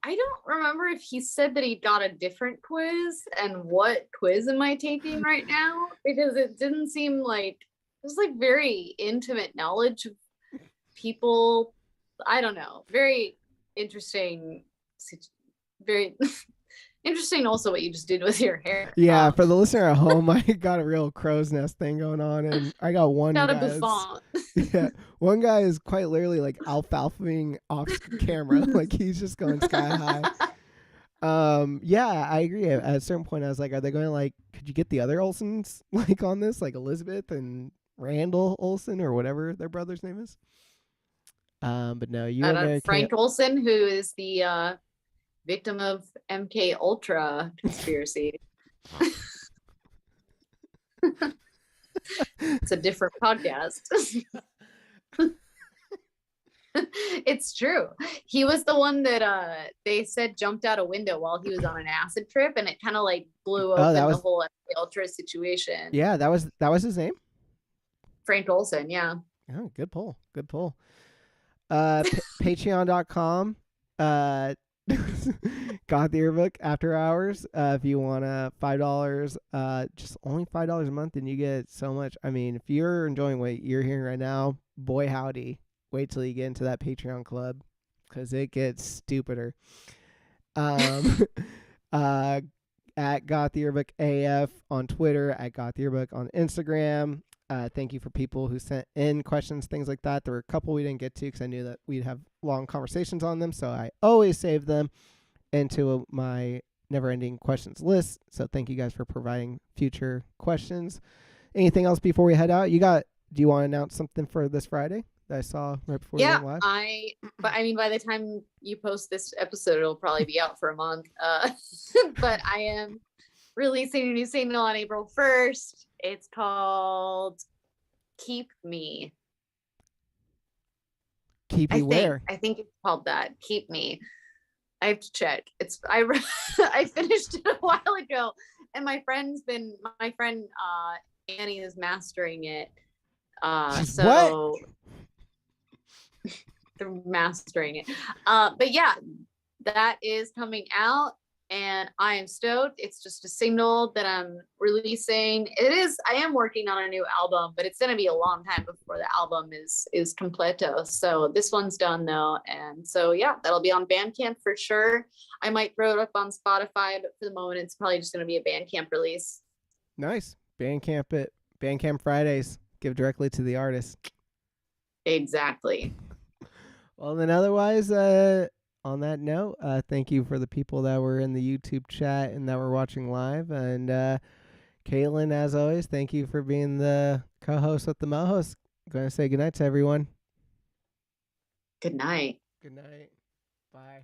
[SPEAKER 1] I don't remember if he said that he got a different quiz and what quiz am I taking right now? Because it didn't seem like it was like very intimate knowledge of people. I don't know. Very interesting. Very interesting also what you just did with your hair.
[SPEAKER 2] Yeah, for the listener at home, I got a real crow's nest thing going on, and I got one
[SPEAKER 1] Got a
[SPEAKER 2] guy.
[SPEAKER 1] bouffant.
[SPEAKER 2] Yeah, one guy is quite literally like alfalfaing off camera, like he's just going sky high. Yeah, I agree. At a certain point, I was like, are they going to like? Could you get the other Olsens like on this, like Elizabeth and Randall Olsen or whatever their brother's name is? But no, you and
[SPEAKER 1] Frank Olsen, who is the victim of MK Ultra conspiracy. It's a different podcast. It's true. He was the one that they said jumped out a window while he was on an acid trip, and it kind of like blew open the whole MK Ultra situation.
[SPEAKER 2] Yeah, that was his name.
[SPEAKER 1] Frank Olsen. Yeah.
[SPEAKER 2] Oh, good pull. Good pull. Patreon.com. Goth Yearbook After Hours. If you want $5, just only $5 a month, and you get so much. I mean, if you're enjoying what you're hearing right now, boy howdy, wait till you get into that Patreon club, because it gets stupider. At Goth Yearbook AF on Twitter, at Goth Yearbook on Instagram. Thank you for people who sent in questions, things like that. There were a couple we didn't get to because I knew that we'd have long conversations on them, so I always save them into my never-ending questions list. So thank you guys for providing future questions. Anything else before we head out? Do you want to announce something for this Friday that I saw right before we went live?
[SPEAKER 1] But I mean, by the time you post this episode, it'll probably be out for a month. But I am releasing a new single on April 1st. It's called Keep Me.
[SPEAKER 2] Keep you where?
[SPEAKER 1] I think it's called that. Keep Me. I have to check. I finished it a while ago, and my friend Annie is mastering it. So
[SPEAKER 2] what?
[SPEAKER 1] They're mastering it. But yeah, that is coming out, and I am stoked. It's just a single that I'm releasing. I am working on a new album, but it's going to be a long time before the album is completo. So this one's done though. And so, yeah, that'll be on Bandcamp for sure. I might throw it up on Spotify, but for the moment, it's probably just going to be a Bandcamp release.
[SPEAKER 2] Nice. Bandcamp Fridays. Give directly to the artist.
[SPEAKER 1] Exactly.
[SPEAKER 2] Well, then otherwise, on that note, thank you for the people that were in the YouTube chat and that were watching live. And Caitlin, as always, thank you for being the co-host with the Mo-host. I'm going to say goodnight to everyone.
[SPEAKER 1] Good night.
[SPEAKER 2] Good night. Bye.